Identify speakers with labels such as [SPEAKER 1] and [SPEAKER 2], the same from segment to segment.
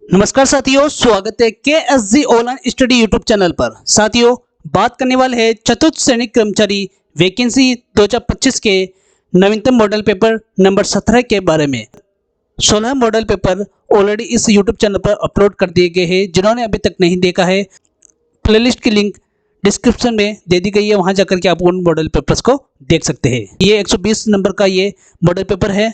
[SPEAKER 1] नमस्कार साथियों, स्वागत है के S G online study YouTube channel पर। साथियों, बात करने वाले हैं चतुर्थ श्रेणी कर्मचारी वैकेंसी 2025 के नवीनतम मॉडल पेपर नंबर 17 के बारे में। 16 मॉडल पेपर ऑलरेडी इस यूट्यूब चैनल पर अपलोड कर दिए गए हैं। जिन्होंने अभी तक नहीं देखा है, प्लेलिस्ट की लिंक डिस्क्रिप्शन में दे दी गई है, वहां जाकर के आप उन मॉडल पेपर्स को देख सकते हैं। ये 120 नंबर का ये मॉडल पेपर है।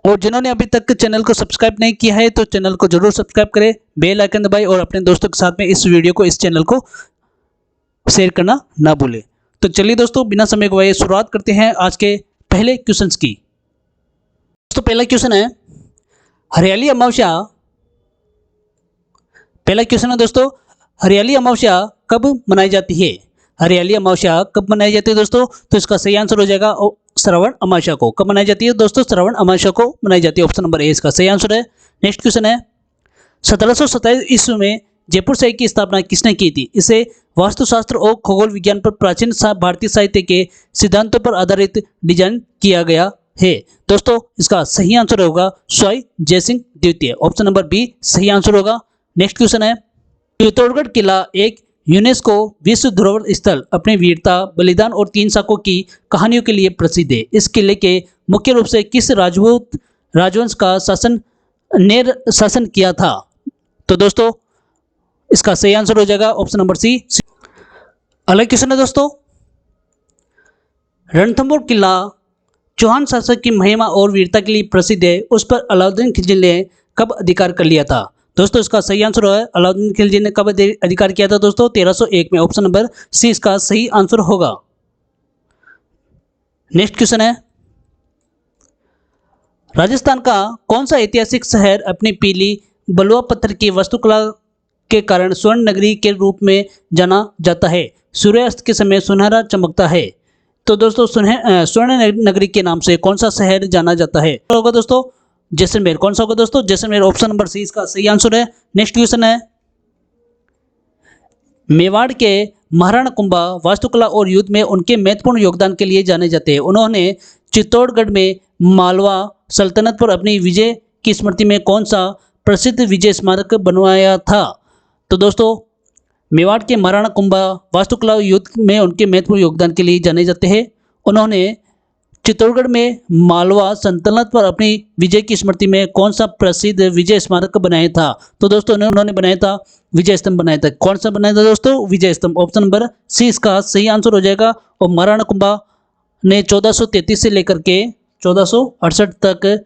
[SPEAKER 1] और जिन्होंने अभी तक चैनल को सब्सक्राइब नहीं किया है तो चैनल को जरूर सब्सक्राइब करें, बेल आइकन दबाएं और अपने दोस्तों के साथ में इस वीडियो को, इस चैनल को शेयर करना ना भूलें। तो चलिए दोस्तों, बिना समय गवाए शुरुआत करते हैं आज के पहले क्वेश्चंस की। दोस्तों, पहला क्वेश्चन है हरियाली अमावस्या। पहला क्वेश्चन है दोस्तों, हरियाली अमावस्या कब मनाई जाती है? हरियाली अमावस्या कब मनाई जाती है दोस्तों? तो इसका सही आंसर हो जाएगा श्रावण अमावस्या को। कब मनाई जाती है दोस्तों? श्रावण अमावस्या को मनाई जाती है। ऑप्शन नंबर ए इसका सही आंसर है। नेक्स्ट क्वेश्चन है 1727 ईस्वी में जयपुर शहर की स्थापना किसने की थी? इसे वास्तुशास्त्र और खगोल विज्ञान पर प्राचीन भारतीय साहित्य के सिद्धांतों पर आधारित डिजाइन किया गया है। दोस्तों, इसका सही आंसर होगा स्वाई जयसिंह द्वितीय। ऑप्शन नंबर बी सही आंसर होगा। नेक्स्ट क्वेश्चन है चित्तौड़गढ़ किला एक यूनेस्को विश्व धरोहर स्थल अपनी वीरता, बलिदान और 3 शाकों की कहानियों के लिए प्रसिद्ध है। इस किले के मुख्य रूप से किस राजपूत राजवंश का शासन किया था? तो दोस्तों, इसका सही आंसर हो जाएगा ऑप्शन नंबर सी। अगला क्वेश्चन है दोस्तों, रणथंभौर किला चौहान शासक की महिमा और वीरता के लिए प्रसिद्ध है। उस पर अलाउद्दीन खिलजी ने कब अधिकार कर लिया था? दोस्तों, इसका सही आंसर है अलाउद्दीन खिलजी ने कब अधिकार किया था दोस्तों? 1301 में। ऑप्शन नंबर सी इसका सही आंसर होगा। नेक्स्ट क्वेश्चन है राजस्थान का कौन सा ऐतिहासिक शहर अपनी पीली बलुआ पत्थर की वास्तुकला के कारण स्वर्ण नगरी के रूप में जाना जाता है? सूर्यास्त के समय सुनहरा चमकता है। तो दोस्तों, स्वर्ण नगरी के नाम से कौन सा शहर जाना जाता है? होगा दोस्तों जैसलमेर। कौन सा होगा दोस्तों? जैसलमेर। ऑप्शन नंबर सी इसका सही आंसर है। नेक्स्ट क्वेश्चन है मेवाड़ के महाराणा कुंभा वास्तुकला और युद्ध में उनके महत्वपूर्ण योगदान के लिए जाने जाते हैं। उन्होंने चित्तौड़गढ़ में मालवा सल्तनत पर अपनी विजय की स्मृति में कौन सा प्रसिद्ध विजय स्मारक बनवाया था? तो दोस्तों, मेवाड़ के महाराणा कुंभा वास्तुकला युद्ध में उनके महत्वपूर्ण योगदान के लिए जाने जाते हैं। उन्होंने चित्तौड़गढ़ में मालवा सल्तनत पर अपनी विजय की स्मृति में कौन सा प्रसिद्ध विजय स्मारक बनाया था? तो दोस्तों, उन्होंने बनाया था विजय स्तंभ बनाया था। कौन सा बनाया था दोस्तों? विजय स्तंभ। ऑप्शन नंबर सी इसका सही आंसर हो जाएगा। और महाराणा कुंभा ने 1433 से लेकर के 1468 तक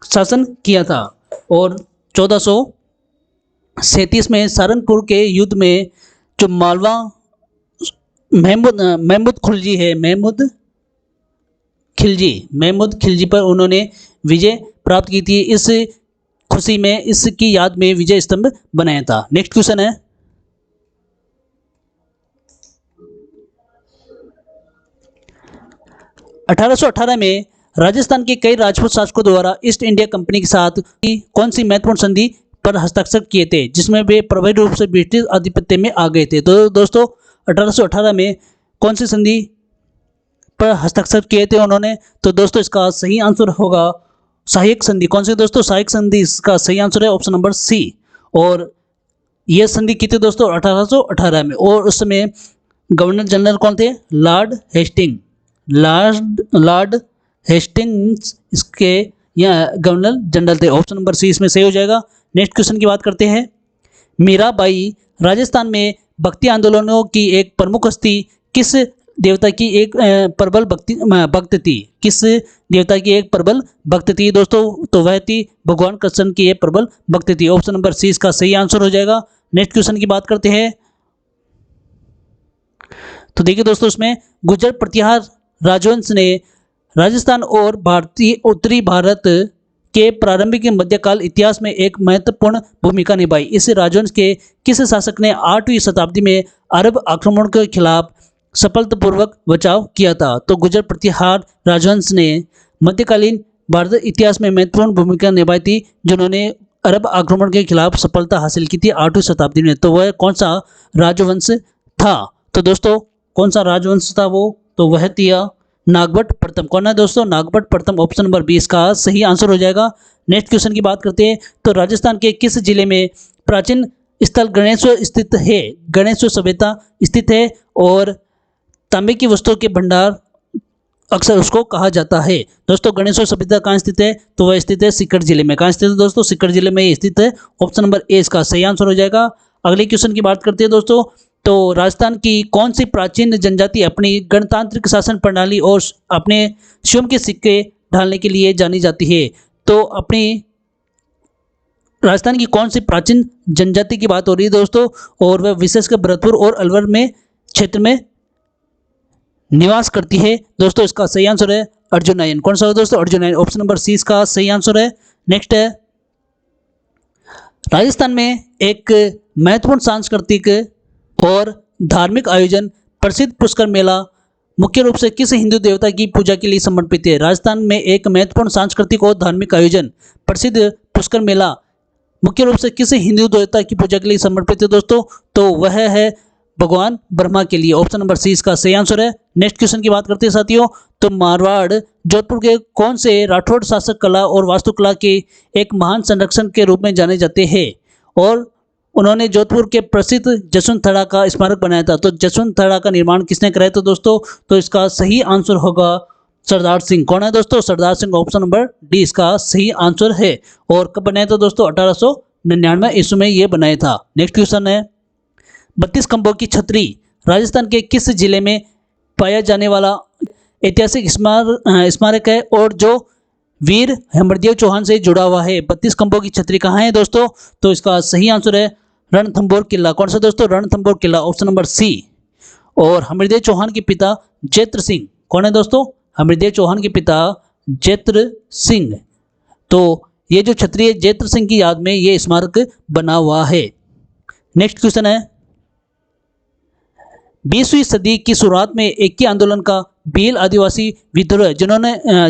[SPEAKER 1] शासन किया था और 1437 में सहारनपुर के युद्ध में जो मालवा महमूद खिलजी पर उन्होंने विजय प्राप्त की थी। इस खुशी में, इसकी याद में विजय स्तंभ बनाया था। नेक्स्ट क्वेश्चन है 1818 में राजस्थान के कई राजपूत शासकों द्वारा ईस्ट इंडिया कंपनी के साथ कौन सी महत्वपूर्ण संधि पर हस्ताक्षर किए थे जिसमें वे प्रभावी रूप से ब्रिटिश आधिपत्य में आ गए थे? तो दोस्तों, 1818 में कौन सी संधि पर हस्ताक्षर किए थे उन्होंने? तो दोस्तों, इसका सही आंसर होगा सहायक संधि। कौन सी दोस्तों? सहायक संधि। इसका सही आंसर है ऑप्शन नंबर सी। और यह संधि की थी दोस्तों 1818 में। और उस समय गवर्नर जनरल कौन थे? लॉर्ड हेस्टिंग्स इसके यहाँ गवर्नर जनरल थे। ऑप्शन नंबर सी इसमें सही हो जाएगा। नेक्स्ट क्वेश्चन की बात करते हैं मीराबाई राजस्थान में भक्ति आंदोलनों की एक प्रमुख हस्ती किस देवता की एक प्रबल भक्त थी? किस देवता की एक प्रबल भक्त थी दोस्तों? तो वह थी भगवान कृष्ण की एक प्रबल भक्त थी। ऑप्शन नंबर सी इसका सही आंसर हो जाएगा। नेक्स्ट क्वेश्चन की बात करते हैं तो देखिए दोस्तों, इसमें गुर्जर प्रतिहार राजवंश ने राजस्थान और भारतीय उत्तरी भारत के प्रारंभिक मध्यकाल इतिहास में एक महत्वपूर्ण भूमिका निभाई। इस राजवंश के किस शासक ने 8वीं शताब्दी में अरब आक्रमण के खिलाफ सफलतापूर्वक बचाव किया था? तो गुर्जर प्रतिहार राजवंश ने मध्यकालीन भारत इतिहास में महत्वपूर्ण भूमिका निभाई थी, जिन्होंने अरब आक्रमण के खिलाफ सफलता हासिल की थी 8वीं शताब्दी में। तो वह कौन सा राजवंश था? तो दोस्तों, कौन सा राजवंश था वो? तो वह था नागभट्ट प्रथम। कौन है दोस्तों? नागभट्ट प्रथम। ऑप्शन नंबर 20 का सही आंसर हो जाएगा। नेक्स्ट क्वेश्चन की बात करते हैं तो राजस्थान के किस जिले में प्राचीन स्थल गणेश्वर स्थित है? गणेश्वर सभ्यता स्थित है और तांबे की वस्तुओं के भंडार अक्सर उसको कहा जाता है। दोस्तों गणेश्वर सभ्यता कहाँ स्थित है? तो वह स्थित है सीकर जिले में। कहाँ स्थित है दोस्तों? सीकर जिले में स्थित है। ऑप्शन नंबर ए इसका सही आंसर हो जाएगा। अगले क्वेश्चन की बात करते हैं दोस्तों, तो राजस्थान की कौन सी प्राचीन जनजाति अपनी गणतांत्रिक शासन प्रणाली और अपने स्वयं के सिक्के ढालने के लिए जानी जाती है? तो अपनी राजस्थान की कौन सी प्राचीन जनजाति की बात हो रही है दोस्तों, और वह विशेषकर भरतपुर और अलवर में क्षेत्र में निवास करती है? दोस्तों इसका सही आंसर है अर्जुनयन। कौन सा है दोस्तों? अर्जुनयन। ऑप्शन नंबर सी इसका सही आंसर है। नेक्स्ट है, राजस्थान में एक महत्वपूर्ण सांस्कृतिक और धार्मिक आयोजन प्रसिद्ध पुष्कर मेला मुख्य रूप से किस हिंदू देवता की पूजा के लिए समर्पित है? राजस्थान में एक महत्वपूर्ण सांस्कृतिक और धार्मिक आयोजन प्रसिद्ध पुष्कर मेला मुख्य रूप से किस हिंदू देवता की पूजा के लिए समर्पित है दोस्तों? तो वह है भगवान ब्रह्मा के लिए। ऑप्शन नंबर सी इसका सही आंसर है। नेक्स्ट क्वेश्चन की बात करते हैं साथियों, तो मारवाड़ जोधपुर के कौन से राठौड़ शासक कला और वास्तुकला के एक महान संरक्षण के रूप में जाने जाते हैं और उन्होंने जोधपुर के प्रसिद्ध जसवंत थड़ा का स्मारक बनाया था? तो जसवंत थड़ा का निर्माण किसने कराया था दोस्तों? तो इसका सही आंसर होगा सरदार सिंह। कौन है दोस्तों? Sardar Singh. Option number D इसका सही आंसर है। और कब बनाया था दोस्तों? 1899 ईस्वी में ये बनाया था। नेक्स्ट क्वेश्चन है, 32 खंभों की छतरी राजस्थान के किस जिले में पाया जाने वाला ऐतिहासिक स्मारक है और जो वीर हेमरदेव चौहान से जुड़ा हुआ है? 32 खंभों की छतरी कहाँ है दोस्तों? तो इसका सही आंसर है रणथंभौर किला। कौन सा दोस्तों? रणथंभौर किला। Option number C. और हेमरदेव चौहान के पिता जैत्र सिंह। कौन है दोस्तों? हेमरदेव चौहान के पिता जैत्र सिंह। तो ये जो छतरी है जैत्र सिंह की याद में ये स्मारक बना हुआ है। नेक्स्ट क्वेश्चन है, 20वीं सदी की शुरुआत में एकी आंदोलन का भील आदिवासी विद्रोह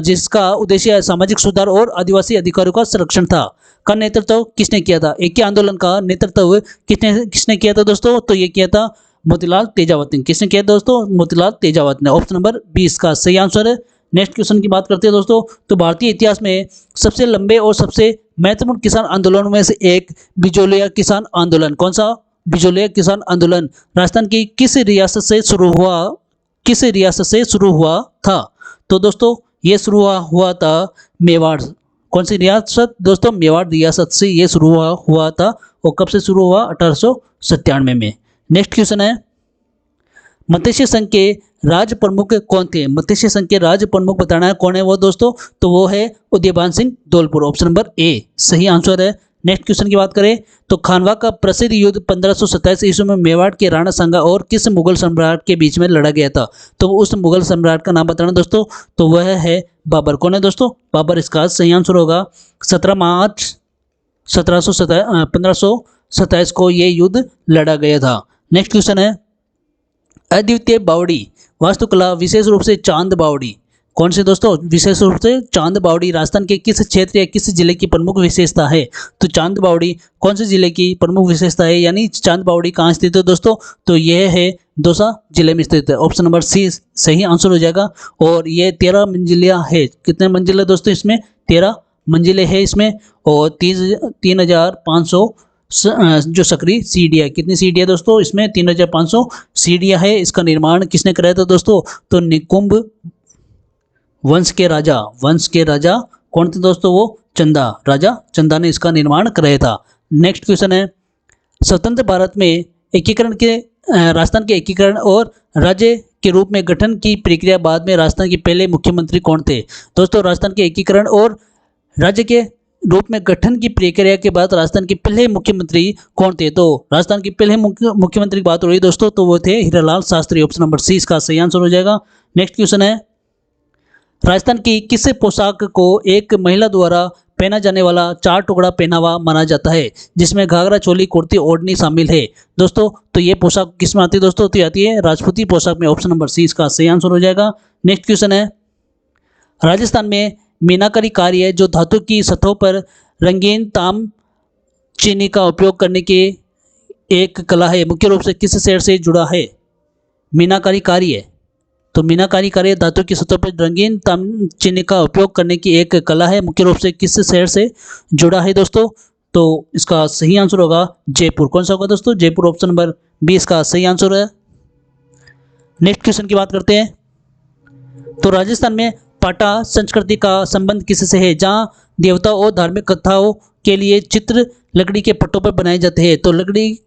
[SPEAKER 1] जिसका उद्देश्य सामाजिक सुधार और आदिवासी अधिकारों का संरक्षण था, का नेतृत्व किसने किया था? एकी आंदोलन का नेतृत्व किसने किया था दोस्तों? तो ये किया था मोतीलाल तेजावत ने। किसने किया दोस्तों? मोतीलाल तेजावत ने। ऑप्शन नंबर 20 का सही आंसर है। नेक्स्ट क्वेश्चन की बात करते हैं दोस्तों, तो भारतीय इतिहास में सबसे लंबे और सबसे महत्वपूर्ण किसान आंदोलनों में से एक बिजोलिया किसान आंदोलन। कौन सा? बिजोलिया किसान आंदोलन राजस्थान की किस रियासत से शुरू हुआ था? तो दोस्तों ये शुरू हुआ था मेवाड़। कौन सी रियासत दोस्तों? मेवाड़ रियासत से ये शुरू हुआ था। और कब से शुरू हुआ? 1897 में। नेक्स्ट क्वेश्चन है, मत्स्य संघ के राज्य प्रमुख कौन थे? मत्स्य संघ के राज्य प्रमुख बताना है कौन है वो दोस्तों? तो वो है उदयभान सिंह धौलपुर। ऑप्शन नंबर ए सही आंसर है। नेक्स्ट क्वेश्चन की बात करें तो खानवा का प्रसिद्ध युद्ध 1527 ईस्वी में मेवाड़ के राणा सांगा और किस मुगल सम्राट के बीच में लड़ा गया था? तो उस मुगल सम्राट का नाम बताना दोस्तों, तो वह है बाबर। कौन है दोस्तों? बाबर। इसका सही आंसर होगा 17 मार्च 1527 को ये युद्ध लड़ा गया था। नेक्स्ट क्वेश्चन है, अद्वितीय बावड़ी वास्तुकला विशेष रूप से चांद बावड़ी। कौन से दोस्तों? विशेष रूप से चांद बावड़ी राजस्थान के किस क्षेत्र या किस जिले की प्रमुख विशेषता है? तो चांद बावड़ी कौन से जिले की प्रमुख विशेषता है, यानी चांद बावड़ी कहाँ स्थित है दोस्तों? तो यह है दौसा जिले में स्थित है। ऑप्शन नंबर सी सही आंसर हो जाएगा। और ये 13 मंजिला है। कितने मंजिले दोस्तों? इसमें 13 मंजिलें है इसमें। और 3,500 जो सक्रिय सीढ़ियाँ, कितनी सीढ़ियाँ दोस्तों? इसमें 3,500 सीढ़ियाँ है। इसका निर्माण किसने कराया था दोस्तों? तो निकुंभ वंश के राजा कौन थे दोस्तों? वो चंदा, राजा चंदा ने इसका निर्माण कराया था। नेक्स्ट क्वेश्चन है, स्वतंत्र भारत में एकीकरण के राजस्थान के एकीकरण और राज्य के रूप में गठन की प्रक्रिया बाद में राजस्थान के पहले मुख्यमंत्री कौन थे? दोस्तों राजस्थान के एकीकरण और राज्य के रूप में गठन की प्रक्रिया के बाद राजस्थान के पहले मुख्यमंत्री कौन थे? तो राजस्थान के पहले मुख्यमंत्री की बात हो रही है दोस्तों, तो वो थे Hiralal Shastri. Option number C इसका सही आंसर हो जाएगा। नेक्स्ट क्वेश्चन है, राजस्थान की किस पोशाक को एक महिला द्वारा पहना जाने वाला 4 टुकड़ा पहनावा माना जाता है, जिसमें घाघरा, चोली, कुर्ती, ओढ़नी शामिल है दोस्तों? तो ये पोशाक किस में आती है दोस्तों? तो आती है राजपूती पोशाक में। ऑप्शन नंबर सी इसका सही आंसर हो जाएगा। नेक्स्ट क्वेश्चन है, राजस्थान में मीनाकारी कार्य जो धातु की सतहों पर रंगीन ताम चीनी का उपयोग करने की एक कला है, मुख्य रूप से किस शहर से जुड़ा है? मीनाकारी कार्य तो मीनाकारी कार्य धातु की सतह पर रंगीन तामचीनी का उपयोग करने की एक कला है। मुख्य रूप से किस शहर से जुड़ा है दोस्तों? तो इसका सही आंसर होगा जयपुर। कौन सा होगा दोस्तों? जयपुर। ऑप्शन नंबर बी इसका सही आंसर है। नेक्स्ट क्वेश्चन की बात करते हैं। तो राजस्थान में पाटा संस्कृति का संबंध किससे है? जहाँ देवताओं और धार्मिक कथाओं के लिए चित्र लकड़ी के पट्टों पर बनाए जाते हैं। तो लकड़ी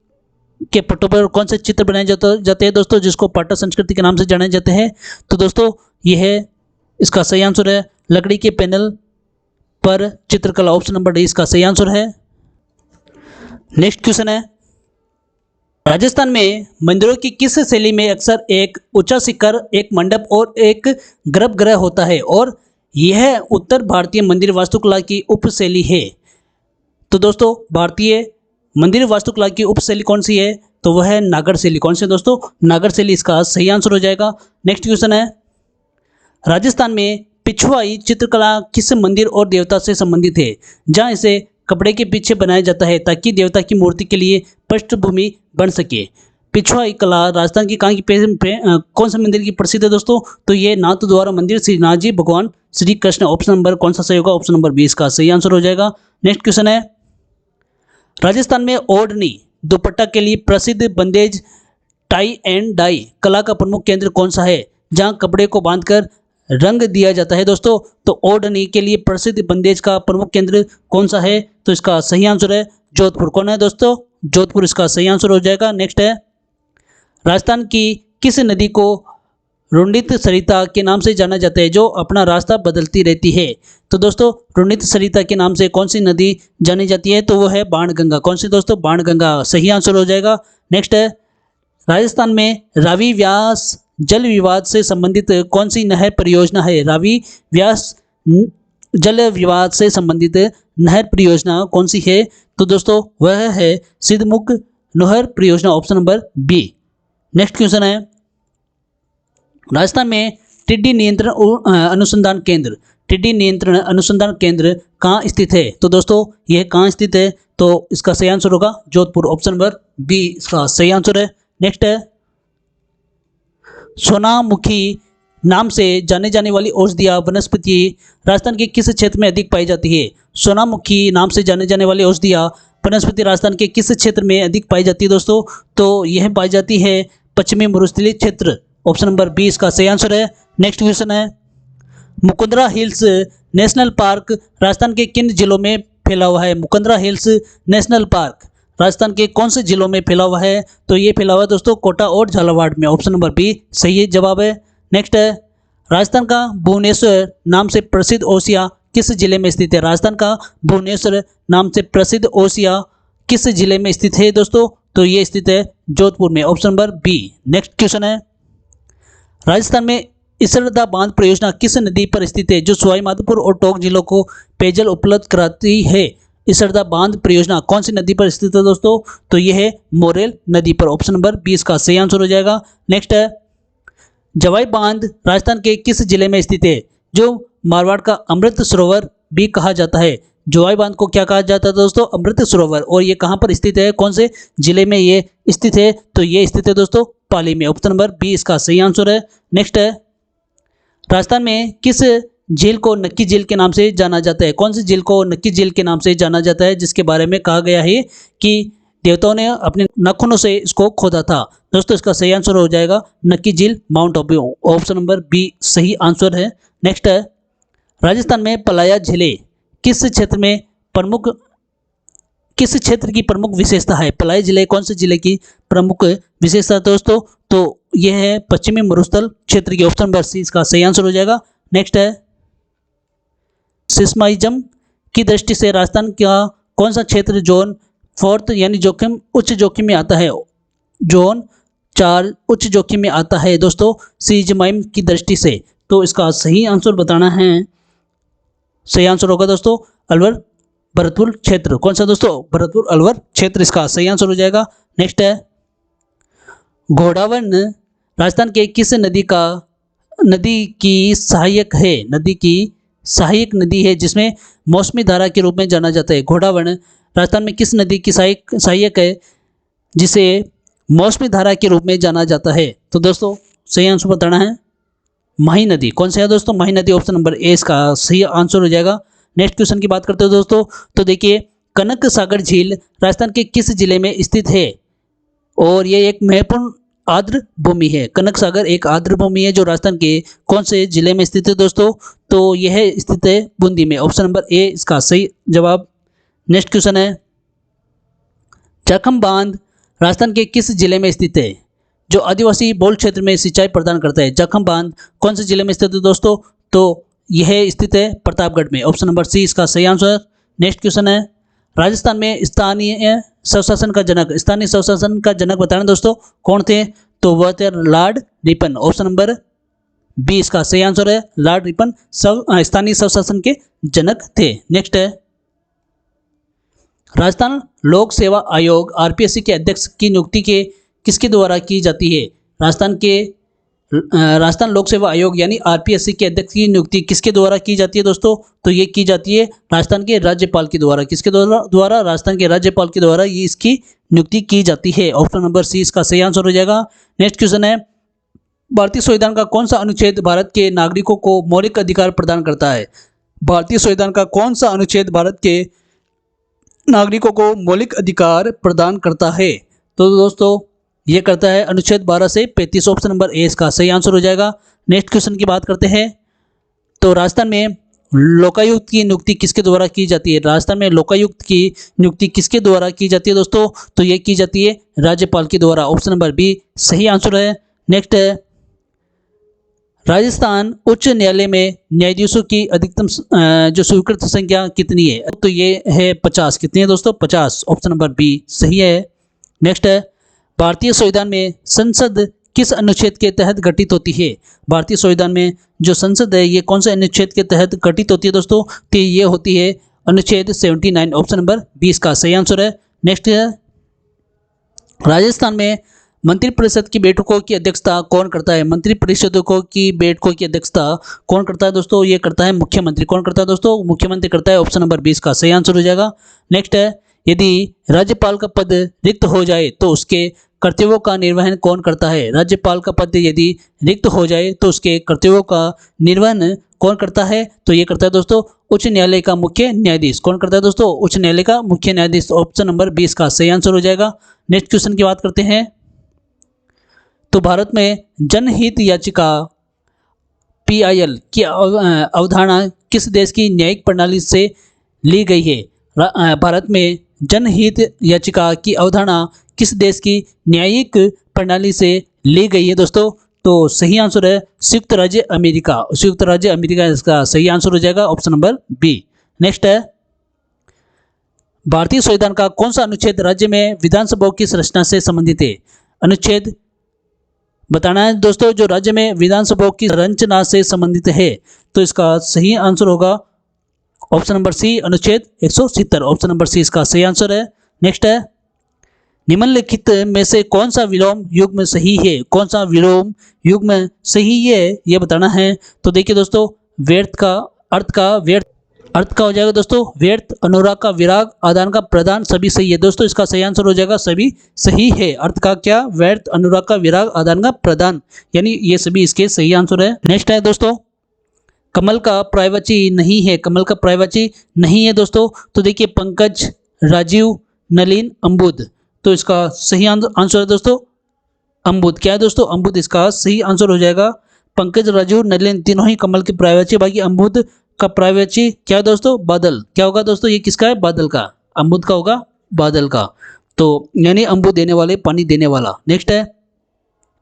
[SPEAKER 1] के पट्टों पर कौन से चित्र बनाए जाते हैं दोस्तों, जिसको पाटा संस्कृति के नाम से जाने जाते हैं? तो दोस्तों यह है इसका सही आंसर है लकड़ी के पैनल पर चित्रकला। ऑप्शन नंबर डी इसका सही आंसर है। नेक्स्ट क्वेश्चन है, राजस्थान में मंदिरों की किस शैली में अक्सर एक ऊंचा शिखर, एक मंडप और एक गर्भगृह होता है और यह उत्तर भारतीय मंदिर वास्तुकला की उपशैली है? तो दोस्तों भारतीय मंदिर वास्तुकला की उपशैली कौन सी है? तो वह है नागर शैली। कौन सी दोस्तों? नागर शैली इसका सही आंसर हो जाएगा। नेक्स्ट क्वेश्चन है, राजस्थान में पिछवाई चित्रकला किस मंदिर और देवता से संबंधित है? जहां इसे कपड़े के पीछे बनाया जाता है ताकि देवता की मूर्ति के लिए पृष्ठभूमि बन सके। पिछवाई कला राजस्थान की कहाँ की कौन से मंदिर की प्रसिद्ध है दोस्तों? तो ये नाथद्वारा मंदिर, श्रीनाथ जी, भगवान श्री कृष्ण। ऑप्शन नंबर कौन सा सही होगा? ऑप्शन नंबर 20 का सही आंसर हो जाएगा। नेक्स्ट क्वेश्चन है, राजस्थान में ओढ़नी दुपट्टा के लिए प्रसिद्ध बंदेज टाई एंड डाई कला का प्रमुख केंद्र कौन सा है? जहां कपड़े को बांधकर रंग दिया जाता है दोस्तों। तो ओढ़नी के लिए प्रसिद्ध बंदेज का प्रमुख केंद्र कौन सा है? तो इसका सही आंसर है जोधपुर। कौन है दोस्तों? जोधपुर इसका सही आंसर हो जाएगा। नेक्स्ट है, राजस्थान की किस नदी को रुणित सरिता के नाम से जाना जाता है जो अपना रास्ता बदलती रहती है? तो दोस्तों रुणित सरिता के नाम से कौन सी नदी जानी जाती है? तो वो है बाणगंगा। कौन सी दोस्तों? बाणगंगा सही आंसर हो जाएगा। नेक्स्ट है, राजस्थान में रावी व्यास जल विवाद से संबंधित कौन सी नहर परियोजना है? रावी व्यास जल विवाद से संबंधित नहर परियोजना कौन सी है? तो दोस्तों वह है सिद्धमुख नहर परियोजना। Option number B. Next question है, राजस्थान में टिड्डी नियंत्रण अनुसंधान केंद्र कहाँ स्थित है? तो दोस्तों यह कहाँ स्थित है? तो इसका सही आंसर होगा जोधपुर। ऑप्शन नंबर बी इसका सही आंसर है। नेक्स्ट है, सोनामुखी नाम से जाने जाने वाली औषधियाँ वनस्पति राजस्थान के किस क्षेत्र में अधिक पाई जाती है? सोनामुखी नाम से जाने जाने वाली औषधियाँ वनस्पति राजस्थान के किस क्षेत्र में अधिक पाई जाती है दोस्तों? तो यह पाई जाती है पश्चिमी मरुस्थलीय क्षेत्र। ऑप्शन नंबर 20 का सही आंसर है। नेक्स्ट क्वेश्चन है, Mukundra hills national park Rajasthan के किन जिलों में फैला हुआ है? Mukundra hills national park Rajasthan के कौन से जिलों में फैला हुआ है? तो ये फैला हुआ है दोस्तों कोटा और झालावाड़ में। ऑप्शन नंबर बी सही जवाब है। नेक्स्ट है, राजस्थान का भुवनेश्वर नाम से प्रसिद्ध ओसिया किस जिले में स्थित है? राजस्थान का भुवनेश्वर नाम से प्रसिद्ध ओसिया किस जिले में स्थित है दोस्तों? तो ये स्थित है जोधपुर में। Option number B. Next question है, राजस्थान में इसरदा बांध परियोजना किस नदी पर स्थित है जो सवाई माधोपुर और टोंक जिलों को पेयजल उपलब्ध कराती है? इसरदा बांध परियोजना कौन सी नदी पर स्थित है दोस्तों? तो यह है मोरेल नदी पर। ऑप्शन नंबर 20 का सही आंसर हो जाएगा। नेक्स्ट है, जवाई बांध राजस्थान के किस जिले में स्थित है जो मारवाड़ का अमृत सरोवर भी कहा जाता है? जवाई बांध को क्या कहा जाता है दोस्तों? अमृत सरोवर। और ये कहाँ पर स्थित है? कौन से जिले में ये स्थित है? तो ये स्थित है दोस्तों पाली में। ऑप्शन नंबर बी इसका सही आंसर है। नेक्स्ट है, राजस्थान में किस झील को नक्की झील के नाम से जाना जाता है? कौन सी झील को नक्की झील के नाम से जाना जाता है जिसके बारे में कहा गया है कि देवताओं ने अपने नाखूनों से इसको खोदा था? दोस्तों इसका सही आंसर हो जाएगा नक्की झील, Mount Abu. Option number B सही आंसर है। नेक्स्ट है, राजस्थान में पलाया झीलें किस क्षेत्र की प्रमुख विशेषता है? पलाया जिले कौन से जिले की प्रमुख विशेषता है दोस्तों? तो यह है पश्चिमी मरुस्थल क्षेत्र की। ऑप्शन नंबर सी इसका सही आंसर हो जाएगा। नेक्स्ट है, सिस्माइज्म की दृष्टि से राजस्थान का कौन सा क्षेत्र जोन 4 यानी जोखिम उच्च जोखिम में आता है? जोन 4 उच्च जोखिम में आता है दोस्तों सीजमाइम की दृष्टि से। तो इसका सही आंसर बताना है। सही आंसर होगा दोस्तों अलवर भरतपुर क्षेत्र। कौन सा दोस्तों? भरतपुर अलवर क्षेत्र इसका सही आंसर हो जाएगा। नेक्स्ट है, घोड़ावन राजस्थान के किस नदी की सहायक है? नदी की सहायक नदी है जिसमें मौसमी धारा के रूप में जाना जाता है। घोड़ावन राजस्थान में किस नदी की सहायक है जिसे मौसमी धारा के रूप में जाना जाता है? तो दोस्तों सही आंसर बताना है। माही नदी। कौन सा है दोस्तों? माही नदी। ऑप्शन नंबर ए इसका सही आंसर हो जाएगा। नेक्स्ट क्वेश्चन की बात करते हो दोस्तों, तो देखिए कनक सागर झील राजस्थान के किस जिले में स्थित है? और ये एक महत्वपूर्ण आर्द्र भूमि है। कनक सागर एक आर्द्र भूमि है जो राजस्थान के कौन से जिले में स्थित है दोस्तों? तो यह स्थित है बूंदी में। ऑप्शन नंबर ए इसका सही जवाब। नेक्स्ट क्वेश्चन है, जाखम बांध राजस्थान के किस जिले में स्थित है जो आदिवासी बहुल क्षेत्र में सिंचाई प्रदान करता है? जाखम बांध कौन से जिले में स्थित है दोस्तों? तो यह स्थित है प्रतापगढ़ में। ऑप्शन नंबर सी इसका सही आंसर। नेक्स्ट क्वेश्चन है, राजस्थान में स्थानीय स्वशासन का जनक, स्थानीय स्वशासन का जनक बताना दोस्तों कौन थे? तो वह थे Lord Ripon. Option number B इसका सही आंसर है। लॉर्ड रिपन स्थानीय स्वशासन के जनक थे। नेक्स्ट है, राजस्थान लोक सेवा आयोग आरपीएससी के अध्यक्ष की नियुक्ति के किसके द्वारा की जाती है? राजस्थान लोक सेवा आयोग यानी आरपीएससी के अध्यक्ष की नियुक्ति किसके द्वारा की जाती है दोस्तों? तो ये की जाती है राजस्थान के राज्यपाल के द्वारा। किसके द्वारा? राजस्थान के राज्यपाल के द्वारा ये इसकी नियुक्ति की जाती है। ऑप्शन नंबर सी इसका सही आंसर हो जाएगा। नेक्स्ट क्वेश्चन है, भारतीय संविधान का कौन सा अनुच्छेद भारत के नागरिकों को मौलिक अधिकार प्रदान करता है? भारतीय संविधान का कौन सा अनुच्छेद भारत के नागरिकों को मौलिक अधिकार प्रदान करता है? तो दोस्तों ये करता है अनुच्छेद 12 से 35। ऑप्शन नंबर ए इसका सही आंसर हो जाएगा। नेक्स्ट क्वेश्चन की बात करते हैं, तो राजस्थान में लोकायुक्त की नियुक्ति किसके द्वारा की जाती है? राजस्थान में लोकायुक्त की नियुक्ति किसके द्वारा की जाती है दोस्तों? तो ये की जाती है राज्यपाल के द्वारा। ऑप्शन नंबर बी सही आंसर है। नेक्स्ट है, राजस्थान उच्च न्यायालय में न्यायाधीशों की अधिकतम जो स्वीकृत संख्या कितनी है? तो ये है 50। कितनी है दोस्तों? 50। ऑप्शन नंबर बी सही है। नेक्स्ट है, भारतीय संविधान में संसद किस अनुच्छेद के तहत गठित होती है? भारतीय संविधान में जो संसद है ये कौन से अनुच्छेद के तहत गठित होती है दोस्तों? तो ये होती है अनुच्छेद 79। ऑप्शन नंबर 20 का सही आंसर है। नेक्स्ट है, राजस्थान में मंत्रिपरिषद की बैठकों की अध्यक्षता कौन करता है? मंत्रिपरिषदों की बैठकों की अध्यक्षता कौन करता है दोस्तों? ये करता है मुख्यमंत्री। कौन करता है दोस्तों? मुख्यमंत्री करता है। ऑप्शन नंबर 20 का सही आंसर हो जाएगा। नेक्स्ट है, यदि राज्यपाल का पद रिक्त हो जाए तो उसके कर्तव्यों का निर्वहन कौन करता है? राज्यपाल का पद यदि रिक्त हो जाए तो उसके कर्तव्यों का निर्वहन कौन करता है? तो ये करता है दोस्तों उच्च न्यायालय का मुख्य न्यायाधीश। कौन करता है दोस्तों? उच्च न्यायालय का मुख्य न्यायाधीश। ऑप्शन नंबर 20 का सही आंसर हो जाएगा। नेक्स्ट क्वेश्चन की बात करते हैं, तो भारत में जनहित याचिका PIL की अवधारणा किस देश की न्यायिक प्रणाली से ली गई है? भारत में जनहित याचिका की अवधारणा किस देश की न्यायिक प्रणाली से ली गई है दोस्तों? तो सही आंसर है संयुक्त राज्य अमेरिका। संयुक्त राज्य अमेरिका इसका सही आंसर हो जाएगा। Option number B. नेक्स्ट है, भारतीय संविधान का कौन सा अनुच्छेद राज्य में विधानसभाओं की संरचना से संबंधित है? अनुच्छेद बताना है दोस्तों जो राज्य में विधानसभाओं की संरचना से संबंधित है। तो इसका सही आंसर होगा ऑप्शन नंबर सी अनुच्छेद 170। ऑप्शन नंबर सी इसका सही आंसर है। नेक्स्ट है, निम्नलिखित में से कौन सा विलोम युग्म सही है? कौन सा विलोम युग्म सही है ये बताना है। तो देखिए दोस्तों, व्यर्थ का अर्थ का हो जाएगा दोस्तों व्यर्थ, अनुराग का विराग, आदान का प्रदान, सभी सही है दोस्तों। इसका सही आंसर हो जाएगा सभी सही है। अर्थ का क्या? व्यर्थ, अनुराग का विराग, आदान का प्रदान, यानी ये सभी इसके सही आंसर है। नेक्स्ट है दोस्तों, कमल का पर्यायवाची नहीं है। कमल का पर्यायवाची नहीं है दोस्तों। तो देखिए पंकज, राजीव, नलिन, अम्बुद। तो इसका सही आंसर है दोस्तों अम्बुद। क्या है दोस्तों? अम्बुद इसका सही आंसर हो जाएगा। पंकज, राजीव, नलिन तीनों ही कमल के पर्यायवाची। बाकी अम्बुद का पर्यायवाची क्या है दोस्तों? बादल। क्या होगा दोस्तों? ये किसका है? बादल का। अम्बुद का होगा बादल का। तो यानी अम्बुद देने वाले, पानी देने वाला। नेक्स्ट है,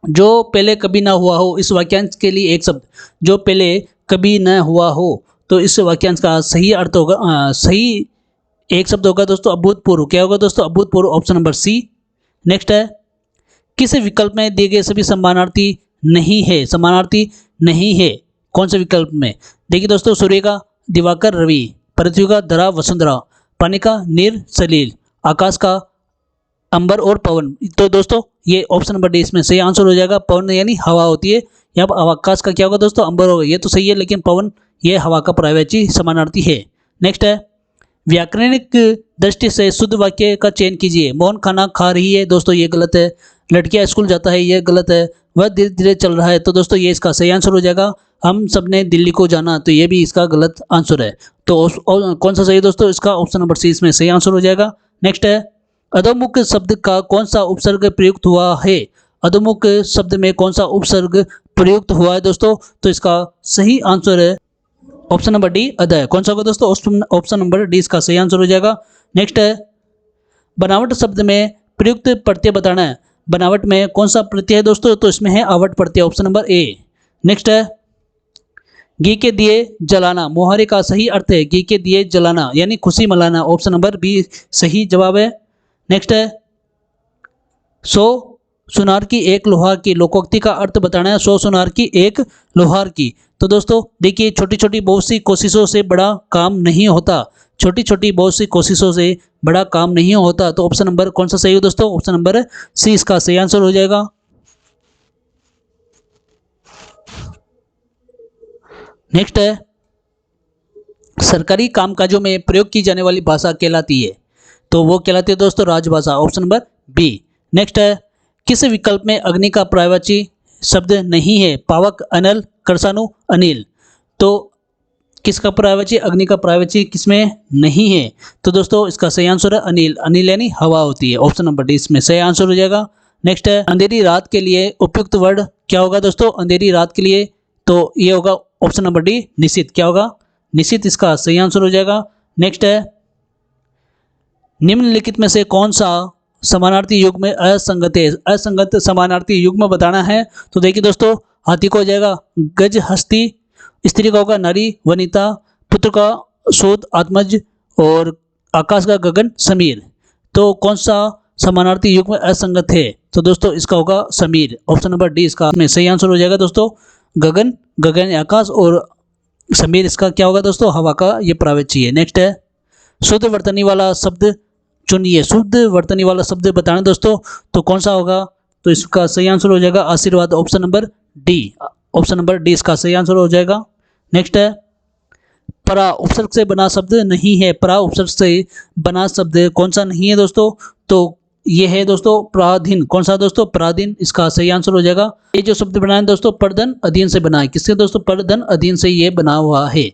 [SPEAKER 1] जो पहले कभी ना हुआ हो। इस वाक्यांश के लिए एक शब्द, जो पहले कभी न हुआ हो। तो इस वाक्यांश का सही अर्थ होगा सही एक शब्द होगा दोस्तों अभूतपूर्व। क्या होगा दोस्तों? अभूतपूर्व। Option number C. नेक्स्ट है, किस विकल्प में दिए गए सभी समानार्थी नहीं है? समानार्थी नहीं है कौन से विकल्प में? देखिए दोस्तों, सूर्य का दिवाकर, रवि, पृथ्वी का धरा, वसुंधरा, पानी का नीर, सलील, आकाश का अंबर और पवन। तो दोस्तों ये ऑप्शन नंबर डी इसमें सही आंसर हो जाएगा। पवन यानी हवा होती है, यहाँ पर आकाश का क्या होगा दोस्तों? अंबर होगा। ये तो सही है, लेकिन पवन ये हवा का पर्यायवाची समानार्थी है। नेक्स्ट है, व्याकरणिक दृष्टि से शुद्ध वाक्य का चयन कीजिए। मोहन खाना खा रही है, दोस्तों ये गलत है। लड़कियां स्कूल जाता है, ये गलत है। वह धीरे धीरे चल रहा है, तो दोस्तों ये इसका सही आंसर हो जाएगा। हम सबने दिल्ली को जाना, तो ये भी इसका गलत आंसर है। तो कौन सा सही है दोस्तों? इसका ऑप्शन नंबर सी इसमें सही आंसर हो जाएगा। नेक्स्ट है, अधोमुख शब्द का कौन सा उपसर्ग प्रयुक्त हुआ है? अधोमुख शब्द में कौन सा उपसर्ग प्रयुक्त हुआ है दोस्तों? तो इसका सही आंसर है ऑप्शन नंबर डी, अधः। कौन सा होगा दोस्तों? ऑप्शन नंबर डी इसका सही आंसर हो जाएगा। नेक्स्ट है, बनावट शब्द में प्रयुक्त प्रत्यय बताना है। बनावट में कौन सा प्रत्यय है दोस्तों? तो इसमें है out Pratyaya, option number A. Next है, घी के दिए जलाना, मुहावरे का सही अर्थ है घी के दिए जलाना यानी खुशी मनाना, ऑप्शन नंबर बी सही जवाब है। नेक्स्ट है, 100 सुनार की एक लोहार की, लोकोक्ति का अर्थ बताना है। 100 सुनार की एक लोहार की। तो दोस्तों देखिए, छोटी छोटी बहुत सी कोशिशों से बड़ा काम नहीं होता, छोटी छोटी बहुत सी कोशिशों से बड़ा काम नहीं होता। तो ऑप्शन नंबर कौन सा सही हो दोस्तों? ऑप्शन नंबर सी इसका सही आंसर हो जाएगा। नेक्स्ट है, सरकारी कामकाजों में प्रयोग की जाने वाली भाषा कहलाती है, तो वो कहलाती है दोस्तों राजभाषा, ऑप्शन नंबर बी। नेक्स्ट है, किस विकल्प में अग्नि का पर्यायवाची शब्द नहीं है? पावक, अनल, करसानु, अनिल। तो किसका पर्यायवाची, अग्नि का पर्यायवाची किसमें नहीं है? तो दोस्तों इसका सही आंसर है अनिल। अनिल यानी हवा होती है, ऑप्शन नंबर डी इसमें सही आंसर हो जाएगा। नेक्स्ट है, अंधेरी रात के लिए उपयुक्त वर्ड क्या होगा दोस्तों? अंधेरी रात के लिए तो ये होगा ऑप्शन नंबर डी, निशित। क्या होगा? निशित इसका सही आंसर हो जाएगा। नेक्स्ट है, निम्नलिखित में से कौन सा समानार्थी युग्म में असंगत है? असंगत समानार्थी युग्म बताना है। तो देखिए दोस्तों, हाथी को हो जाएगा गज हस्ती, स्त्री का होगा नारी वनिता, पुत्र का शोध आत्मज और आकाश का गगन समीर। तो कौन सा समानार्थी युग्म असंगत है? तो दोस्तों इसका होगा समीर, ऑप्शन नंबर डी इसका में सही आंसर हो जाएगा दोस्तों। गगन, गगन आकाश और समीर इसका क्या होगा दोस्तों? हवा का ये पर्यायवाची है। नेक्स्ट है, शुद्ध वर्तनी वाला शब्द चुनिए। शुद्ध वर्तनी वाला शब्द बताना दोस्तों, तो कौन सा होगा? तो इसका सही आंसर हो जाएगा आशीर्वाद, option number D. Option number D इसका सही आंसर हो जाएगा। नेक्स्ट है, परा उपसर्ग से बना शब्द नहीं है। परा उपसर्ग से बना शब्द कौन सा नहीं है दोस्तों? तो ये है दोस्तों पराधीन। कौन सा दोस्तों? पराधीन इसका सही आंसर हो जाएगा। ये जो शब्द बना है दोस्तों परधन अधीन से बना है। किससे दोस्तों? परधन अधीन से ये बना हुआ है।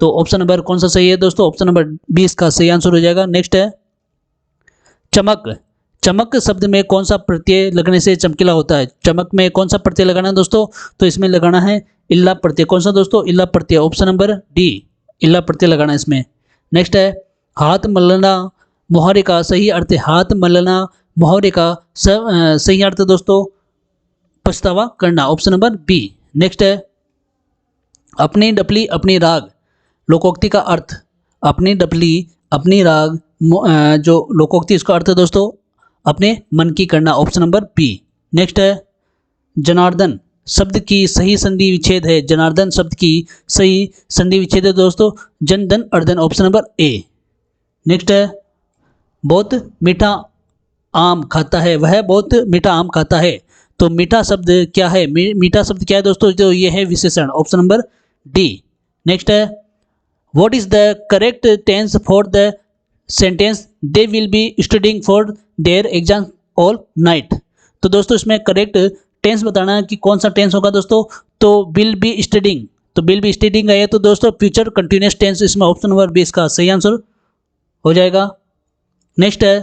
[SPEAKER 1] तो ऑप्शन नंबर कौन सा सही है दोस्तों? ऑप्शन नंबर बी इसका सही आंसर हो जाएगा। नेक्स्ट है, चमक। चमक शब्द में कौन सा प्रत्यय लगने से चमकीला होता है? चमक में कौन सा प्रत्यय लगाना है दोस्तों? तो इसमें लगाना है इल्ला प्रत्यय। कौन सा दोस्तों? इल्ला प्रत्यय, ऑप्शन नंबर डी, इल्ला प्रत्यय लगाना है इसमें। नेक्स्ट है, हाथ मलना मुहावरे का सही अर्थ है। हाथ मलना मुहावरे का सही अर्थ दोस्तों पछतावा करना, ऑप्शन नंबर बी। नेक्स्ट है, अपनी डपली अपनी राग, लोकोक्ति का अर्थ। अपनी डपली अपनी राग जो लोकोक्ति इसका अर्थ है दोस्तों अपने मन की करना, ऑप्शन नंबर बी। नेक्स्ट है, जनार्दन शब्द की सही संधि विच्छेद है। जनार्दन शब्द की सही संधि विच्छेद है दोस्तों Jan Dhan earthen, option number A. Next है, बहुत मीठा आम खाता है। वह बहुत मीठा आम खाता है। तो मीठा शब्द क्या है? मीठा शब्द क्या है दोस्तों? तो ये है विशेषण, ऑप्शन नंबर डी। नेक्स्ट है, what is the correct tense for the sentence they will be studying for their exam all night. तो दोस्तों इसमें करेक्ट टेंस बताना है कि कौन सा टेंस होगा दोस्तों? तो विल बी स्टडिंग। तो विल बी स्टडिंग है तो दोस्तों फ्यूचर कंटिन्यूअस टेंस इसमें ऑप्शन नंबर बी इसका सही आंसर हो जाएगा। नेक्स्ट है,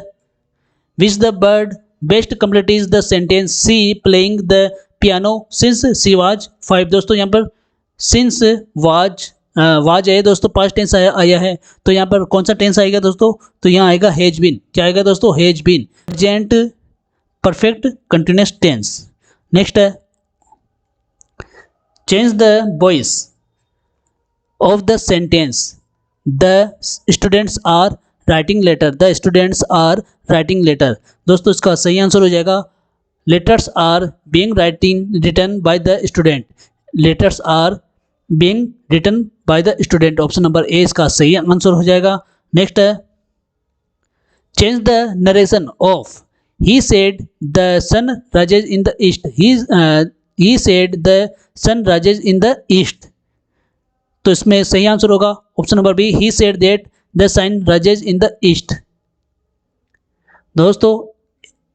[SPEAKER 1] which the word best complete the sentence she playing the piano since she was 5। दोस्तों यहाँ पर सिंस वाज है दोस्तों, पास्ट टेंस आया है। तो यहाँ पर कौन सा टेंस आएगा दोस्तों? तो यहाँ आएगा हैज बीन। क्या आएगा दोस्तों? Has been, present perfect continuous tense. Next है, change the voice of the sentence the students are writing letter. The students are writing letter. दोस्तों इसका सही आंसर हो जाएगा letters are being written by the student. Letters are being written by the student, option number A इसका सही answer हो जाएगा। Next है, change the narration of he said the sun rises in the east. He said the sun rises in the east. तो इसमें सही answer होगा option number B, he said that the sun rises in the east. दोस्तों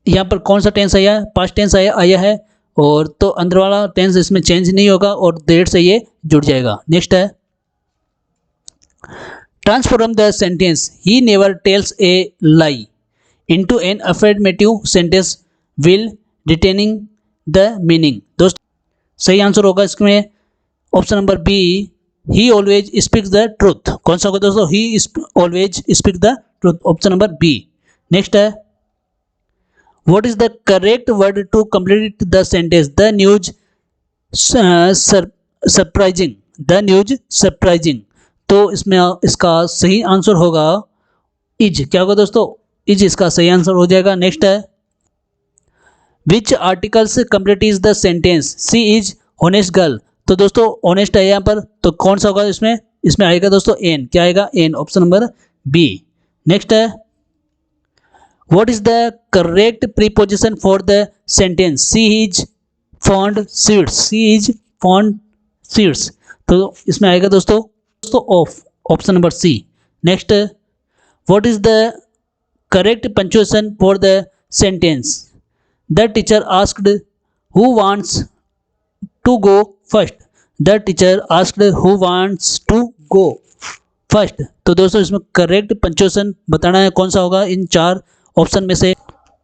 [SPEAKER 1] यहाँ पर कौन सा tense आया है, पास्ट टेंस आया है, और तो अंदर वाला टेंस इसमें चेंज नहीं होगा और देर से ये जुड़ जाएगा। नेक्स्ट है transform the sentence he never tells a lie into an affirmative sentence will retaining the meaning. दोस्तों सही आंसर होगा इसमें option number B, he always speaks the truth. कौन सा होगा दोस्तों, he always speak the truth, option number B. Next है what is the correct word to complete the sentence the news surprising, the news surprising. तो इसमें इसका सही answer होगा इज। क्या होगा दोस्तों, इज इसका सही आंसर हो जाएगा। नेक्स्ट है which articles complete is the sentence she is honest girl. तो दोस्तों ऑनेस्ट है यहाँ पर, तो कौन सा होगा इसमें, इसमें आएगा दोस्तों एन। क्या आएगा, an, option number B. Next है what is the correct preposition for the sentence she is fond sweets, she is fond sweets. तो इसमें आएगा दोस्तों of, option number C. Next what is the correct punctuation for the sentence the teacher asked who wants to go first, the teacher asked who wants to go first. तो दोस्तों इसमें correct punctuation बताना है कौन सा होगा इन चार option में से।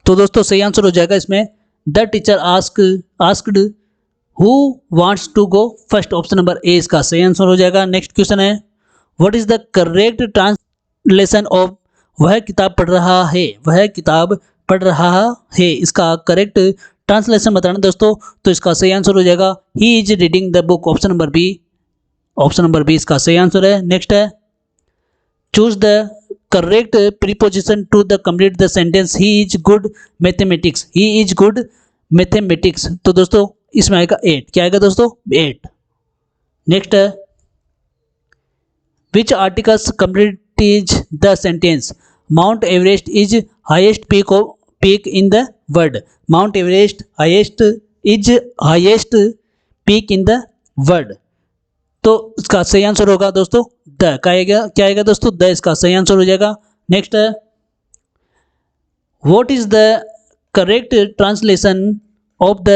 [SPEAKER 1] तो दोस्तों सही आंसर हो जाएगा इसमें the teacher asked who wants to go first, option number A इसका सही आंसर हो जाएगा। नेक्स्ट क्वेश्चन है what is the correct translation of वह किताब पढ़ रहा है, वह किताब पढ़ रहा है, इसका करेक्ट ट्रांसलेशन बताना दोस्तों। तो इसका सही आंसर हो जाएगा he is reading the book, option number B, option number B इसका सही आंसर है। नेक्स्ट है choose the correct preposition to the complete the sentence he is good mathematics, he is good mathematics. तो दोस्तों इसमें आएगा 8। क्या आएगा दोस्तों, 8। नेक्स्ट है which articles complete is the sentence Mount Everest is highest peak in the world, Mount Everest is highest peak in the world. तो इसका सही आंसर होगा दोस्तों द। क्या आएगा दोस्तों, द इसका सही आंसर हो जाएगा। नेक्स्ट है what is the correct translation of the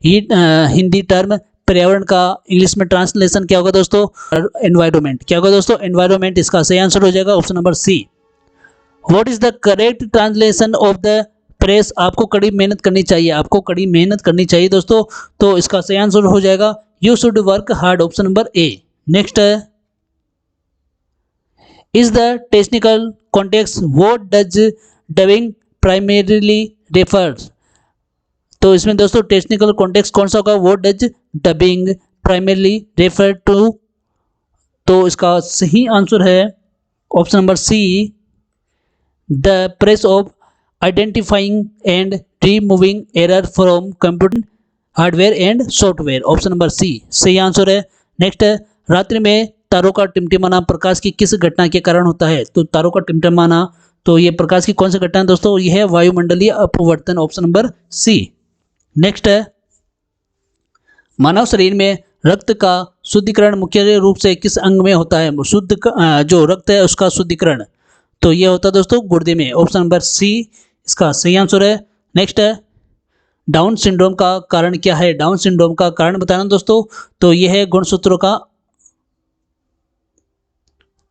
[SPEAKER 1] Hindi term पर्यावरण का इंग्लिश में ट्रांसलेशन क्या होगा दोस्तों, एनवायरमेंट। क्या होगा दोस्तों, एनवायरमेंट, इसका सही आंसर हो जाएगा option number C. What is the correct translation of the phrase, आपको कड़ी मेहनत करनी चाहिए, आपको कड़ी मेहनत करनी चाहिए दोस्तों। तो इसका सही आंसर हो जाएगा you should work hard, option number A. Next है is the technical context what does debugging primarily refers. तो इसमें दोस्तों टेक्निकल कॉन्टेक्स्ट कौन सा होगा, what does debugging primarily refer to. तो इसका सही आंसर है option number C the process of identifying and removing error from computer hardware and software, option number C सही आंसर है। नेक्स्ट है रात्रि में तारों का टिमटिमाना प्रकाश की किस घटना के कारण होता है। तो तारों का टिमटिमाना, तो ये प्रकाश की कौन सी घटना है दोस्तों, ये है वायुमंडलीय अपवर्तन, ऑप्शन नंबर सी। नेक्स्ट है मानव शरीर में रक्त का शुद्धिकरण मुख्य रूप से किस अंग में होता है, जो रक्त है उसका शुद्धिकरण, तो ये होता है दोस्तों गुर्दे में, ऑप्शन नंबर सी इसका सही आंसर है। नेक्स्ट है डाउन सिंड्रोम का कारण क्या है, डाउन सिंड्रोम का कारण बताना दोस्तों, तो यह है गुणसूत्रों का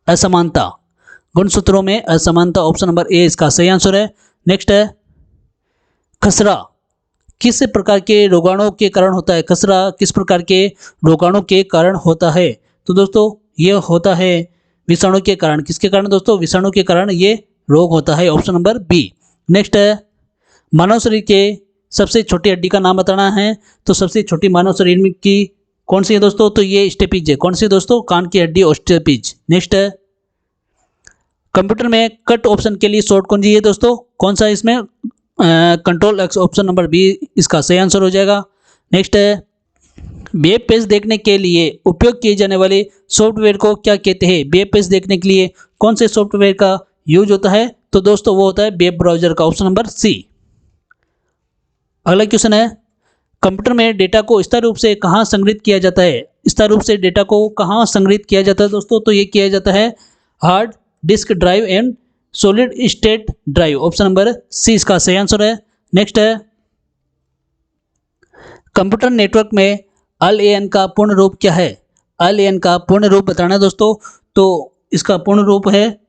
[SPEAKER 1] असमानता, गुणसूत्रों में असमानता, ऑप्शन नंबर ए इसका सही आंसर है। नेक्स्ट है खसरा किस प्रकार के रोगाणु के कारण होता है, खसरा किस प्रकार के रोगाणु के कारण होता है। तो दोस्तों ये होता है विषाणु के कारण, किसके कारण दोस्तों, विषाणु के कारण ये रोग होता है, ऑप्शन नंबर बी। नेक्स्ट है मानव शरीर के सबसे छोटी हड्डी का नाम बताना है, तो सबसे छोटी मानव शरीर में की कौन सी है दोस्तों, तो ये स्टेपिज है, कौन सी दोस्तों, कान की हड्डी ऑस्टेपिज। नेक्स्ट है कंप्यूटर में कट ऑप्शन के लिए शॉर्ट कुंजी है दोस्तों, कौन सा इसमें, control X, option number B इसका सही आंसर हो जाएगा। नेक्स्ट है वेब पेज देखने के लिए उपयोग किए जाने वाले सॉफ्टवेयर को क्या कहते हैं, वेब पेज देखने के लिए कौन से सॉफ्टवेयर का यूज होता है, तो दोस्तों वो होता है वेब ब्राउजर का, ऑप्शन नंबर सी। अगला क्वेश्चन है कंप्यूटर में डेटा को स्थायी रूप से कहाँ संग्रहित किया जाता है, स्थायी रूप से डेटा को कहाँ संग्रहित किया जाता है दोस्तों, तो ये किया जाता है hard disk drive and solid state drive, option number C इसका सही आंसर है। नेक्स्ट है कंप्यूटर नेटवर्क में LAN का पूर्ण रूप क्या है? LAN का पूर्ण रूप बताना है दोस्तों, तो इसका पूर्ण रूप है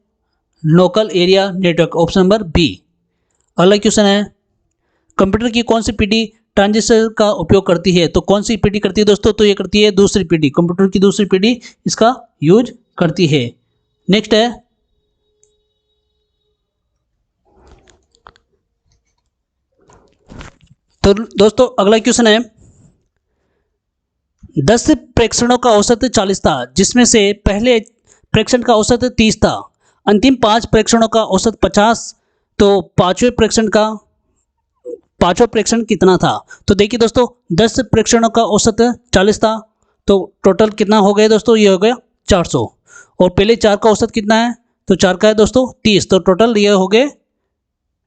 [SPEAKER 1] local area network, option number B. अगला क्वेश्चन है कंप्यूटर की कौन सी पीढ़ी ट्रांजिस्टर का उपयोग करती है? तो कौन सी पीढ़ी करती है दोस्तों? तो ये करती है दूसरी पीढ़ी, कंप्यूटर की दूसरी पीढ़ी इसका यूज करती है। नेक्स्ट है तो दोस्तों अगला क्वेश्चन है 10 प्रेक्षणों का औसत 40 था, जिसमें से पहले प्रेक्षण का औसत 30 था, अंतिम 5 प्रेक्षणों का औसत 50, तो पांचवें प्रेक्षण कितना था? तो देखिए दोस्तों 10 प्रेक्षणों का औसत 40 था, तो टोटल कितना हो गया दोस्तों? ये हो गया 400। और पहले 4 का औसत कितना है? तो 4 का है दोस्तों 30, तो टोटल ये हो गए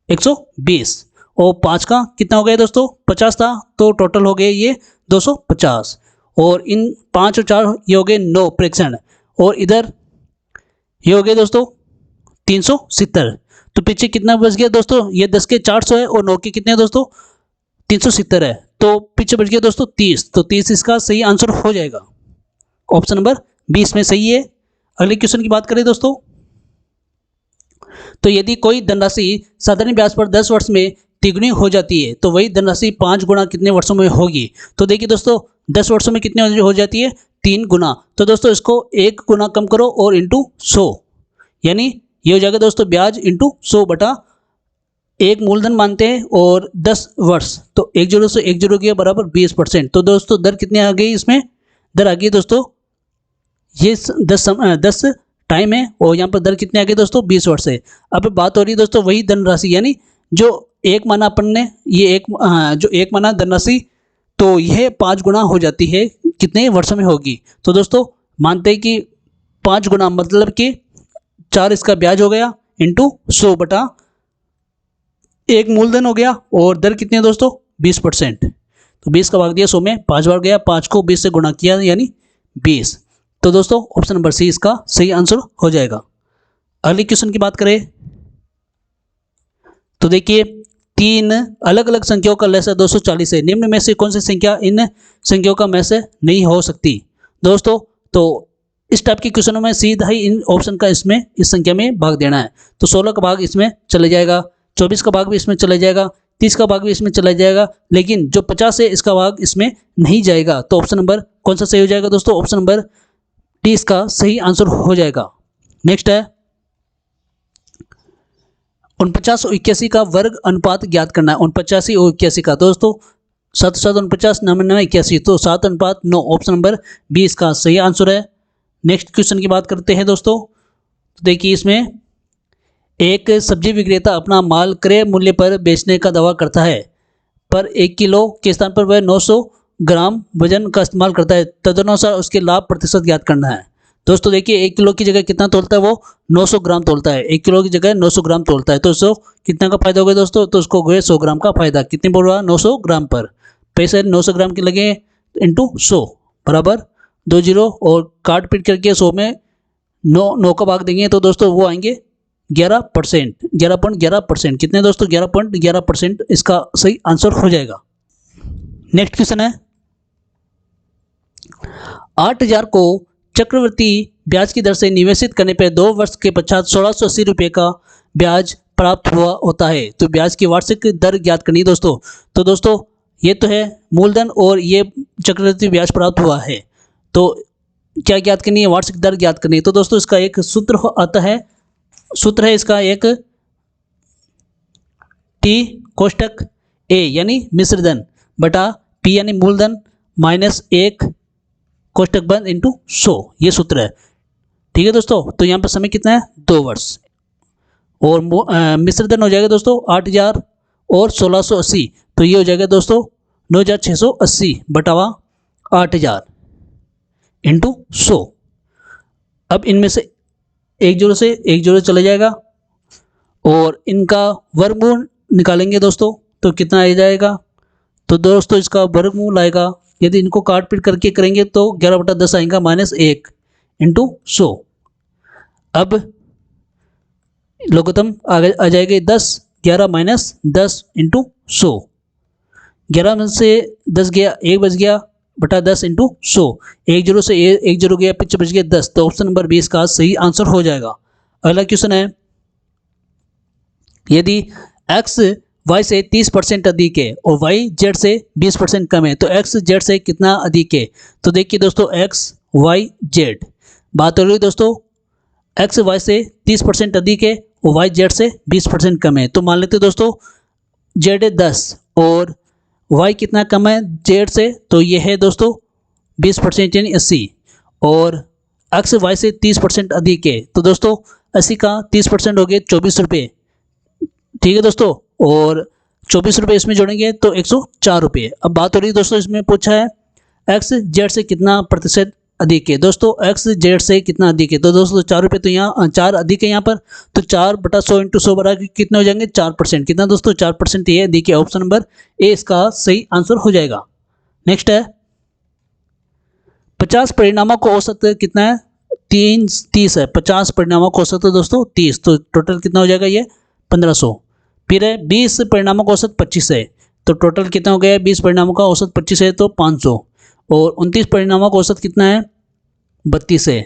[SPEAKER 1] 120। और 5 का कितना हो गया दोस्तों? 50 था, तो टोटल हो गए ये 250। और इन 5 और 4 ये हो गए 9 प्रेक्षण, और इधर ये हो गए दोस्तों 370। तो पीछे कितना बच गया दोस्तों? ये 10 के 400 है और 9 के कितने हैं दोस्तों? 370 है, तो पीछे बच गया दोस्तों 30। तो 30 इसका सही आंसर हो जाएगा, ऑप्शन नंबर 20 में सही है। अगले क्वेश्चन की बात करें दोस्तों, तो यदि कोई धनराशि साधारण ब्याज पर 10 वर्ष में तिगुनी हो जाती है, तो वही धनराशि 5 गुना कितने वर्षों में होगी? तो देखिए दोस्तों 10 वर्षों में कितने हो जाती है? 3 गुना। तो दोस्तों इसको 1 गुना कम करो और इंटू 100, यानी ये हो जाएगा दोस्तों ब्याज इंटू 100 बटा 1 मूलधन मानते हैं और 10 वर्ष, तो 1 जीरो से 1 जीरो गया बराबर 20%। तो दोस्तों दर कितनी आ गई? इसमें दर आ गई दोस्तों ये 10 टाइम है, और यहाँ पर दर कितने आ गई दोस्तों? 20 वर्ष है। अब बात हो रही है दोस्तों वही धनराशि, यानी जो एक माना अपन ने ये जो एक माना धनराशि, तो यह 5 गुना हो जाती है, कितने वर्षों में होगी? तो दोस्तों मानते हैं कि 5 गुना मतलब कि 4 इसका ब्याज हो गया इंटू 100 बटा 1 मूलधन हो गया, और दर कितनी है दोस्तों? 20%। तो 20 का भाग दिया 100 में, 5 बार गया, 5 को 20 से गुणा किया यानी 20। तो दोस्तों ऑप्शन नंबर सी इसका सही आंसर हो जाएगा। अगले क्वेश्चन की बात करें तो देखिए 3 अलग अलग संख्याओं का लसागु 240 है, निम्न में से कौन सी संख्या इन संख्याओं का मैच नहीं हो सकती? दोस्तों तो इस टाइप के क्वेश्चनों में सीधा ही इन ऑप्शन का इसमें इस संख्या में भाग देना है। तो 16 का भाग इसमें चले जाएगा, 24 का भाग भी इसमें चला जाएगा, 30 का भाग भी इसमें चला जाएगा, लेकिन जो 50 है इसका भाग इसमें नहीं जाएगा। तो ऑप्शन नंबर कौन सा सही हो जाएगा दोस्तों? ऑप्शन नंबर डी इसका सही आंसर हो जाएगा। नेक्स्ट है 49 और 81 का वर्ग अनुपात ज्ञात करना है। 49 और 81 का दोस्तों 7 7 49 99 81, तो 7:9, ऑप्शन नंबर बी इसका सही आंसर है। नेक्स्ट क्वेश्चन की बात करते हैं दोस्तों, तो देखिए इसमें एक सब्जी विक्रेता अपना माल क्रय मूल्य पर बेचने का दावा करता है, पर 1 किलो के स्थान पर वह 900 ग्राम वजन का इस्तेमाल करता है, तदनुसार उसके लाभ प्रतिशत ज्ञात करना है। दोस्तों देखिए 1 किलो की जगह कितना तोलता है? वो 900 ग्राम तोलता है, 1 किलो की जगह 900 ग्राम तोलता है, तो उसको कितना का फायदा हो गया दोस्तों? तो उसको गए 100 ग्राम का फायदा। कितने बोल रहा? 900 ग्राम पर, पैसे 900 ग्राम के लगे इंटू 100 बराबर 2 जीरो, और काट पीट करके 100 में 9 का भाग देंगे तो दोस्तों वो आएंगे 11%, 11.11%। कितने दोस्तों? 11.11% इसका सही आंसर हो जाएगा। नेक्स्ट क्वेश्चन है 8000 को चक्रवृद्धि ब्याज की दर से निवेशित करने पर 2 वर्ष के पश्चात 1680 रुपये का ब्याज प्राप्त हुआ होता है, तो ब्याज की वार्षिक दर ज्ञात करनी है दोस्तों। तो दोस्तों ये तो है मूलधन और ये चक्रवृद्धि ब्याज प्राप्त हुआ है, तो क्या ज्ञात करनी है? वार्षिक दर ज्ञात करनी है। तो दोस्तों इसका एक सूत्र आता है, सूत्र है इसका एक टी कोष्टक ए यानी मिश्रधन बटा पी यानी मूलधन माइनस 1 कोष्टक बंद इंटू 100, ये सूत्र है। ठीक है दोस्तों, तो यहाँ पर समय कितना है? 2 वर्ष, और मिश्रधन हो जाएगा दोस्तों 8000 और 1680, तो ये हो जाएगा दोस्तों 9680 बटावा 8000 इंटू 100। अब इनमें से एक जोड़े चले जाएगा, और इनका वर्गमूल निकालेंगे दोस्तों, तो कितना आ जाएगा? तो दोस्तों इसका वर्गमूल आएगा, यदि इनको काट पीट करके करेंगे तो 11/10 आएगा माइनस 1 इंटू 100। अब लघुत्तम आ जाएगा 10 11 माइनस 10 इंटू 100। 11 में से 10 गया, 1 बच गया बटा 10 इंटू 100। 1 जीरो से 1 जीरो गया, पीछे बच गया 10। तो ऑप्शन नंबर 20 का सही आंसर हो जाएगा। अगला क्वेश्चन है, यदि x y से 30% अधिक है और y z से 20% कम है तो x z से कितना अधिक है। तो देखिए दोस्तों, x y z बात हो रही है दोस्तों, x y से 30% अधिक है और y z से 20% कम है। तो मान लेते हैं दोस्तों z है 10 और y कितना कम है z से, तो ये है दोस्तों 20% यानी 80। और x y से 30% अधिक है तो दोस्तों 80 का 30% हो गए 24 रुपये, ठीक है दोस्तों। और 24 रुपये इसमें जोड़ेंगे तो 104 रुपये। अब बात हो रही है दोस्तों, इसमें पूछा है एक्स जेड से कितना प्रतिशत अधिक है। दोस्तों एक्स जेड से कितना अधिक है, तो दोस्तों 4 रुपये तो यहाँ 4 अधिक है यहाँ पर, तो 4 बटा 100 इंटू 100 बरा कितने हो जाएंगे 4%। कितना दोस्तों 4% ये देखिए, ऑप्शन नंबर ए इसका सही आंसर हो जाएगा। नेक्स्ट है 50 परिणामों का औसत कितना है 30 है। 50 परिणामों का औसत है दोस्तों 30, तो टोटल कितना हो जाएगा ये 1500। फिर है 20 परिणामों का औसत 25 है, तो टोटल कितना हो गया 20 परिणामों का औसत 25 है तो 500। और 29 परिणामों का औसत कितना है 32 है।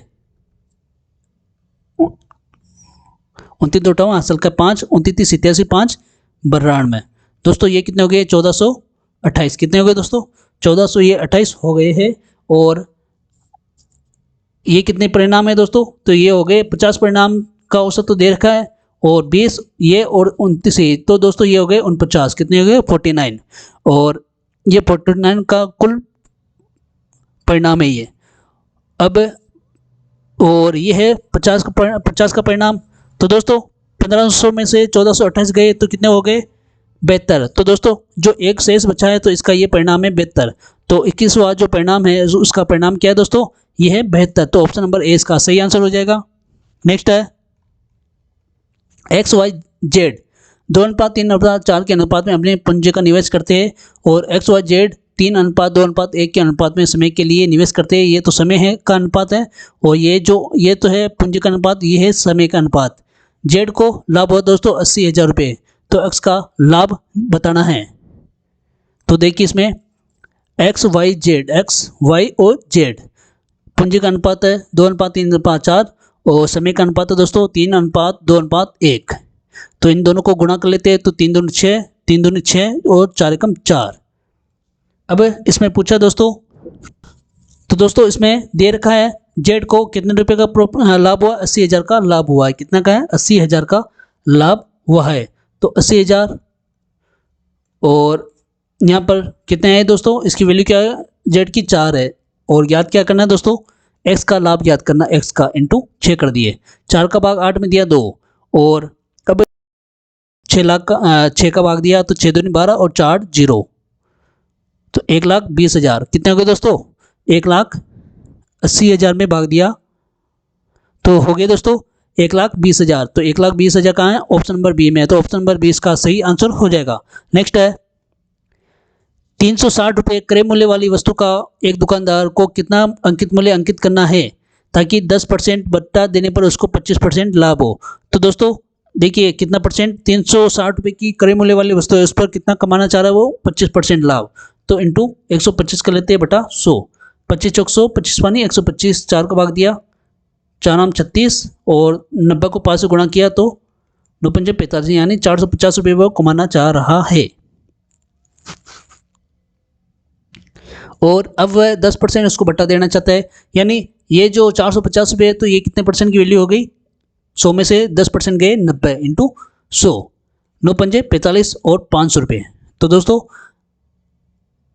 [SPEAKER 1] 29 दो उठाओ हासिल का 5, 29 87 5 92। दोस्तों ये कितने हो गए 1428। कितने हो गए दोस्तों 1428 हो गए हैं। और ये कितने परिणाम है दोस्तों, तो ये हो गए 50 परिणाम का औसत तो दे रखा है और 20 ये और 29 ये, तो दोस्तों ये हो गए 49। कितने हो गए 49। और ये 49 का कुल परिणाम है ये। अब और ये है 50 का परिणाम। तो दोस्तों 1500 में से 1428 गए तो कितने हो गए 72। तो दोस्तों जो एक शेष बचा है तो इसका ये परिणाम है 72। तो 21वां जो परिणाम है उसका परिणाम क्या है दोस्तों, ये है 72। तो ऑप्शन नंबर ए इसका सही आंसर हो जाएगा। नेक्स्ट है एक्स वाई जेड 2:3:4 के अनुपात में अपने पूंजी का निवेश करते हैं और एक्स वाई जेड 3:2:1 के अनुपात में समय के लिए निवेश करते हैं। ये तो समय है का अनुपात है और ये तो है पूंजी का अनुपात, ये है समय का अनुपात। जेड को लाभ हो दोस्तों 80,000 रुपये, तो एक्स का लाभ बताना है। तो देखिए इसमें एक्स वाई और जेड पूंजी का अनुपात है 2:3:4 और समय का अनुपात है दोस्तों 3:2:1। तो इन दोनों को गुणा कर लेते हैं तो 3 दूनी 6, 3 दूनी 6 और 4 एकम 4। अब इसमें पूछा दोस्तों, तो दोस्तों इसमें दे रखा है जेड को कितने रुपए का लाभ हुआ 80,000 का लाभ हुआ है। कितना का है 80,000 का लाभ हुआ है। तो 80,000 और यहाँ पर कितने हैं दोस्तों, इसकी वैल्यू क्या है जेड की 4 है। और याद क्या करना है दोस्तों, एक्स का लाभ याद करना, एक्स का इंटू 6 कर दिए। 4 का भाग 8 में दिया 2 और अब 6 का भाग दिया तो 6 दूनी 12 और 4 0, तो 1,20,000। कितने हो गए दोस्तों 1,80,000 में भाग दिया तो हो गए दोस्तों 1,20,000। तो 1,20,000 कहाँ है ऑप्शन नंबर बी में है, तो ऑप्शन नंबर 20 का सही आंसर हो जाएगा। नेक्स्ट है 360 रुपये क्रय मूल्य वाली वस्तु का एक दुकानदार को कितना अंकित मूल्य अंकित करना है ताकि 10% बट्टा देने पर उसको 25% लाभ हो। तो दोस्तों देखिए कितना परसेंट 360 रुपये की क्रय मूल्य वाली वस्तु है, उस पर कितना कमाना चाह रहा है वो 25% लाभ। तो इंटू 125 कर लेते हैं बटा 100। 25 चौक 100, 25 पानी 125, 4 का भाग दिया 4 नाम 36 और 90 को 5 से गुणा किया तो 9 पंजे 45, यानी 450 रुपये वो कमाना चाह रहा है। और अब वह 10% उसको बट्टा देना चाहता है, यानी ये जो 450 रुपये है तो ये कितने परसेंट की वैल्यू हो गई 100 में से 10% गए 90 इंटू 100, 9 पंजे 45 और 500 रुपये। तो दोस्तों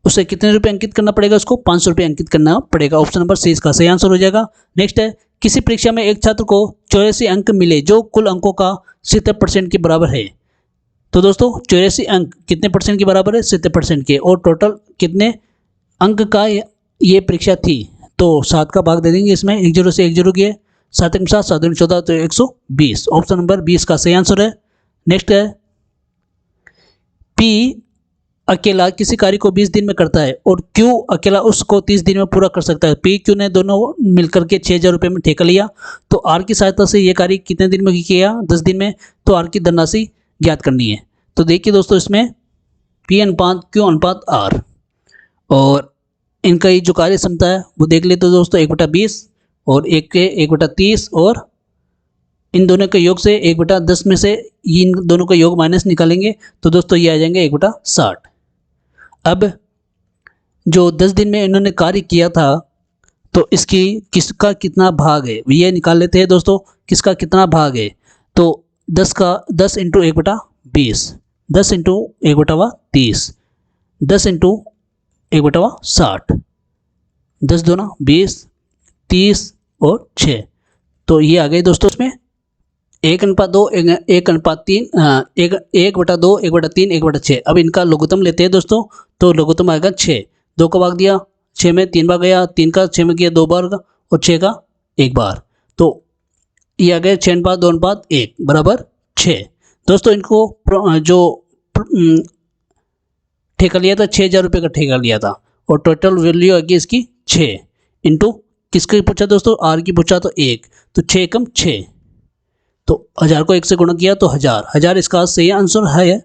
[SPEAKER 1] उसे कितने रुपये अंकित करना पड़ेगा, उसको 500 रुपये अंकित करना पड़ेगा। ऑप्शन नंबर सी इसका सही आंसर हो जाएगा। नेक्स्ट है किसी परीक्षा में एक छात्र को 84 अंक मिले जो कुल अंकों का 70% के बराबर है। तो दोस्तों 84 अंक कितने परसेंट के बराबर है 70% के, और टोटल कितने अंक का ये परीक्षा थी, तो 7 का भाग दे देंगे इसमें, 1 0 से 1 0 किए 7 1 7 7 2 14 तो 120। ऑप्शन नंबर 20 का सही आंसर है। नेक्स्ट है पी अकेला किसी कार्य को 20 दिन में करता है और क्यू अकेला उसको 30 दिन में पूरा कर सकता है। पी क्यू ने दोनों मिलकर के 6,000 रुपये में ठेका लिया, तो आर की सहायता से ये कार्य कितने दिन में किया 10 दिन में, तो आर की धनराशि ज्ञात करनी है। तो देखिए दोस्तों इसमें P अनुपात Q अनुपात R, और इनका ये जो कार्य क्षमता है वो देख लेते हो दोस्तों, 1/20 और 1/30, और इन दोनों के योग से 1/10 में से इन दोनों का योग माइनस निकालेंगे तो दोस्तों ये आ जाएंगे 1/60। अब जो 10 दिन में इन्होंने कार्य किया था तो इसकी किसका कितना भाग है ये निकाल लेते हैं दोस्तों, किसका कितना भाग है। तो 10 इंटू 1/20, 10 इंटू 1/30, 10 इंटू 1/60, 10 दूना 20, 30 और 6, तो ये आ गए दोस्तों इसमें 1:2, 1:3, 1/2, 1/3, 1/6। अब इनका लघुत्तम लेते हैं दोस्तों, तो लघुत्तम आएगा 6, 2 का भाग दिया 6 में 3 बार गया, 3 का 6 में किया 2 बार और 6 का 1 बार, तो ये आ गया 6:2:1 बराबर 6। दोस्तों इनको जो ठेका लिया था 6,000 रुपये का ठेका लिया था, और टोटल वैल्यू आ गई इसकी 6 इंटू किसकी पूछा दोस्तों, आर की पूछा तो 1, तो 6 एकम 6, तो 1000 को 1 से गुणा किया तो 1000 इसका सही आंसर है।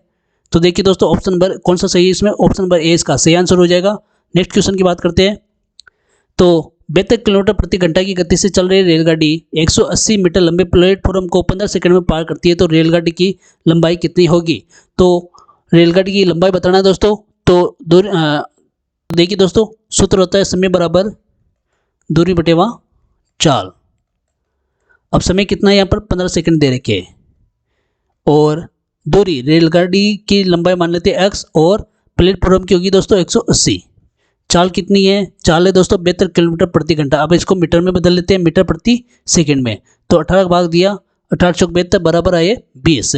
[SPEAKER 1] तो देखिए दोस्तों ऑप्शन नंबर कौन सा सही है इसमें, ऑप्शन नंबर ए इसका सही आंसर हो जाएगा। नेक्स्ट क्वेश्चन की बात करते हैं। तो 72 किलोमीटर प्रति घंटा की गति से चल रही रेलगाड़ी 180 मीटर लंबे प्लेटफॉर्म को 15 सेकंड में पार करती है, तो रेलगाड़ी की लंबाई कितनी होगी। तो रेलगाड़ी की लंबाई बताना है दोस्तों, तो देखिए दोस्तों सूत्र होता है समय बराबर दूरी बटेवा चाल। अब समय कितना है यहाँ पर 15 सेकंड दे रखे, और दूरी रेलगाड़ी की लंबाई मान लेते हैं x, और प्लेटफॉर्म की होगी दोस्तों 180। चाल कितनी है, चाल है दोस्तों 72 किलोमीटर प्रति घंटा। अब इसको मीटर में बदल लेते हैं, मीटर प्रति सेकंड में, तो 18 का भाग दिया 1872 बराबर आए 20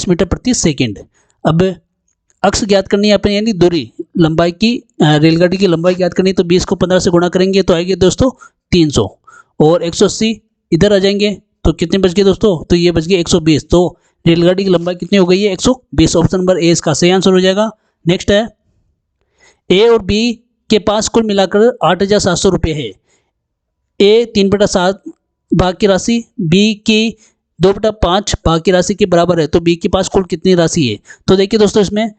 [SPEAKER 1] मीटर प्रति सेकंड। अब अक्स ज्ञात करनी है अपने, यानी दूरी लंबाई की, रेलगाड़ी की लंबाई ज्ञात करनी है, तो 20 को 15 से गुणा करेंगे तो आएगी दोस्तों 300, और 180 इधर आ जाएंगे तो कितने बच गए दोस्तों, तो ये बच गए 120। तो रेलगाड़ी की लंबाई कितनी हो गई है 120, ऑप्शन नंबर ए इसका सही आंसर हो जाएगा। नेक्स्ट है ए और बी के पास कुल मिलाकर 8,700 रुपये है। ए 3/7 भाग की राशि, बी की 2/5 भाग की राशि के बराबर है, तो बी के पास कुल कितनी राशि है। तो देखिए दोस्तों इसमें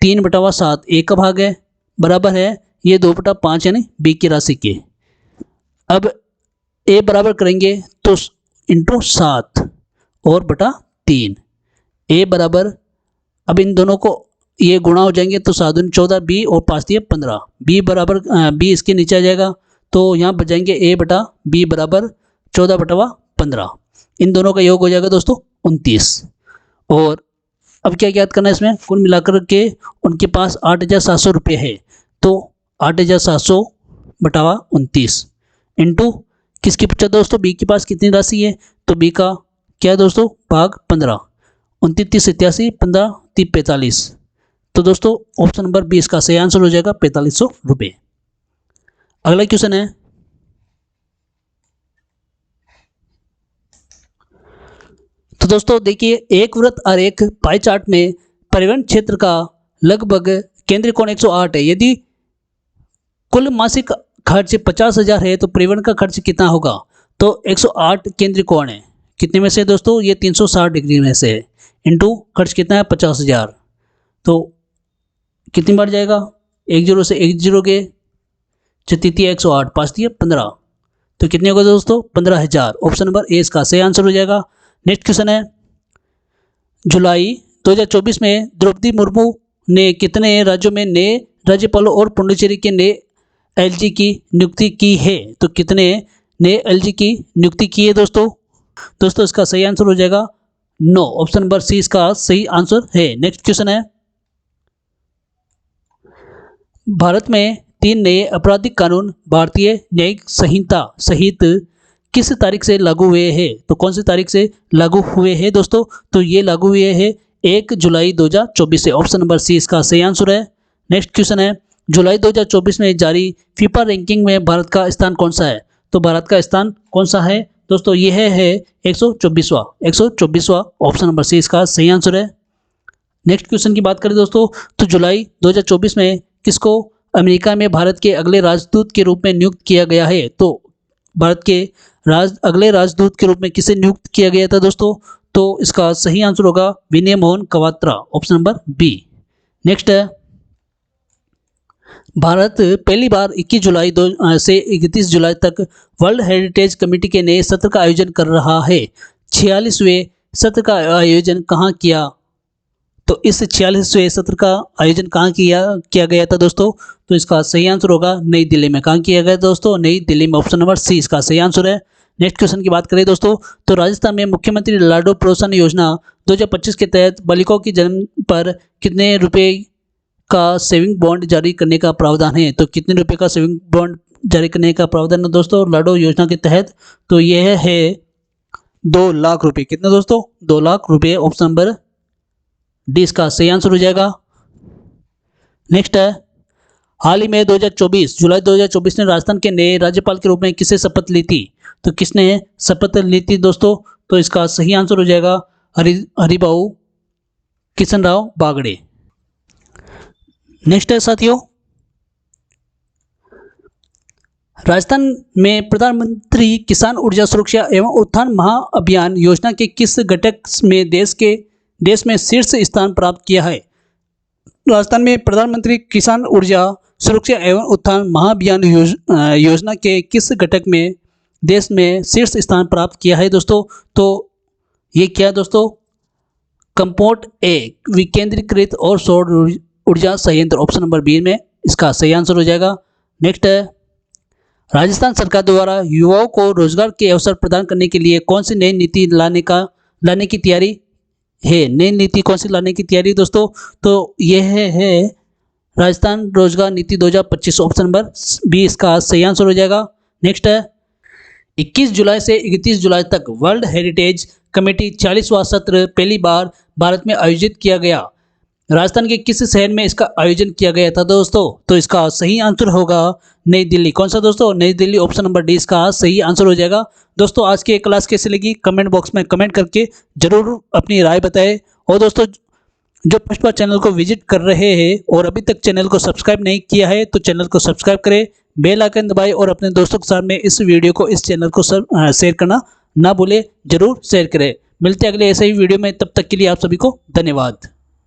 [SPEAKER 1] 3/7 ए का भाग है, बराबर है ये 2/5 यानी बी की राशि के। अब ए बराबर करेंगे तो इंटू 7 और बटा 3, ए बराबर, अब इन दोनों को ये गुणा हो जाएंगे तो 7 दूनी 14, बी और 5 दिए 15, बी बराबर बी इसके नीचे आ जाएगा, तो यहाँ बच ए बटा बी बराबर 14/15, इन दोनों का योग हो जाएगा दोस्तों 29। और अब क्या याद करना है इसमें, कुल मिलाकर के उनके पास 8,700 रुपये है, तो 8,700 बटावा 29 इंटू किसकी पूछा दोस्तों, बी के पास कितनी राशि है, तो बी का क्या है दोस्तों भाग 15, 29 87, 15 3 45, तो दोस्तों ऑप्शन नंबर बी इसका सही आंसर हो जाएगा 4500 रुपये। अगला क्वेश्चन है, तो दोस्तों देखिए एक वृत्त आरेख पाई चार्ट में परिवहन क्षेत्र का लगभग केंद्रीय कोण 108 है। यदि कुल मासिक खर्च 50,000 है तो परिवहन का खर्च कितना होगा। तो 108 केंद्रीय कोण है, कितने में से दोस्तों, ये 360 डिग्री में से है, इंटू खर्च कितना है 50,000, तो कितनी बार जाएगा, 1 0 से 1 0 गए, 34 108, 5 दिए 15, तो कितने होगा दोस्तों 15,000, ऑप्शन नंबर ए इसका सही आंसर हो जाएगा। नेक्स्ट क्वेश्चन है, जुलाई 2024 में द्रौपदी मुर्मू ने कितने राज्यों में नए राज्यपालों और पुडुचेरी के नए एलजी की नियुक्ति की है। तो कितने नए एलजी की नियुक्ति की है दोस्तों इसका सही आंसर हो जाएगा 9, ऑप्शन नंबर सी इसका सही आंसर है। नेक्स्ट क्वेश्चन है, भारत में 3 नए आपराधिक कानून भारतीय न्यायिक संहिता सहित किस तारीख से लागू हुए हैं। तो कौन सी तारीख से लागू हुए हैं दोस्तों, तो ये लागू हुए हैं 1 जुलाई 2024 से, ऑप्शन नंबर सी इसका सही आंसर है। नेक्स्ट क्वेश्चन है, जुलाई 2024 में जारी फीफा रैंकिंग में भारत का स्थान कौन सा है। तो भारत का स्थान कौन सा है दोस्तों, ये है 124वां, ऑप्शन नंबर सी इसका सही आंसर है। नेक्स्ट क्वेश्चन की बात करें दोस्तों, तो जुलाई 2024 में किसको अमेरिका में भारत के अगले राजदूत के रूप में नियुक्त किया गया है। तो भारत के अगले राजदूत के रूप में किसे नियुक्त किया गया था दोस्तों, तो इसका सही आंसर होगा Vinay Mohan Kwatra, option number B. Next है, भारत पहली बार 21 जुलाई से 31 जुलाई तक वर्ल्ड हेरिटेज कमेटी के नए सत्र का आयोजन कर रहा है। 46वें सत्र का आयोजन कहाँ किया? तो इस 46वें सत्र का आयोजन कहाँ किया गया था दोस्तों? तो इसका सही आंसर होगा नई दिल्ली में। कहाँ किया गया दोस्तों? नई दिल्ली में, ऑप्शन नंबर सी इसका सही आंसर है। नेक्स्ट क्वेश्चन की बात करें दोस्तों, तो राजस्थान में मुख्यमंत्री लाडो प्रोत्साहन योजना 2025 के तहत बालिकाओं की जन्म पर कितने रुपए का सेविंग बॉन्ड जारी करने का प्रावधान है? तो कितने रुपए का सेविंग बॉन्ड जारी करने का प्रावधान है दोस्तों लाडो योजना के तहत? तो यह है 2 लाख रुपए। कितने दोस्तों? 2 लाख रुपए, ऑप्शन नंबर डी इसका सही आंसर हो जाएगा। नेक्स्ट है, हाल ही में जुलाई 2024 ने राजस्थान के नए राज्यपाल के रूप में किसे शपथ ली थी? तो किसने शपथ ली थी दोस्तों? तो इसका सही आंसर हो जाएगा हरिभाऊ किशन राव बागड़े। नेक्स्ट है साथियों, राजस्थान में प्रधानमंत्री किसान ऊर्जा सुरक्षा एवं उत्थान महाअभियान योजना के किस घटक में देश में शीर्ष स्थान प्राप्त किया है? राजस्थान में प्रधानमंत्री किसान ऊर्जा सुरक्षा एवं उत्थान महाअभियान योजना के किस घटक में देश में शीर्ष स्थान प्राप्त किया है दोस्तों? तो ये क्या दोस्तों? कंपोर्ट ए विकेंद्रीकृत और सौर ऊर्जा संयंत्र, ऑप्शन नंबर बी में इसका सही आंसर हो जाएगा। नेक्स्ट है, राजस्थान सरकार द्वारा युवाओं को रोजगार के अवसर प्रदान करने के लिए कौन सी नई नीति लाने की तैयारी है? नई नीति कौन सी लाने की तैयारी दोस्तों? तो यह है राजस्थान रोजगार नीति 2025, ऑप्शन नंबर बी इसका सही आंसर हो जाएगा। नेक्स्ट है, 21 जुलाई से 31 जुलाई तक वर्ल्ड हेरिटेज कमेटी 40वां सत्र पहली बार भारत में आयोजित किया गया। राजस्थान के किस शहर में इसका आयोजन किया गया था दोस्तों? तो इसका सही आंसर होगा नई दिल्ली। कौन सा दोस्तों? नई दिल्ली, ऑप्शन नंबर डी इसका सही आंसर हो जाएगा। दोस्तों आज की क्लास कैसी लगी कमेंट बॉक्स में कमेंट करके जरूर अपनी राय बताएं। और दोस्तों जो फर्स्ट बार चैनल को विजिट कर रहे हैं और अभी तक चैनल को सब्सक्राइब नहीं किया है तो चैनल को सब्सक्राइब करें, बेल आइकन दबाएं और अपने दोस्तों के सामने इस वीडियो को, इस चैनल को शेयर करना ना भूलें, जरूर शेयर करें। मिलते हैं अगले ऐसे ही वीडियो में, तब तक के लिए आप सभी को धन्यवाद।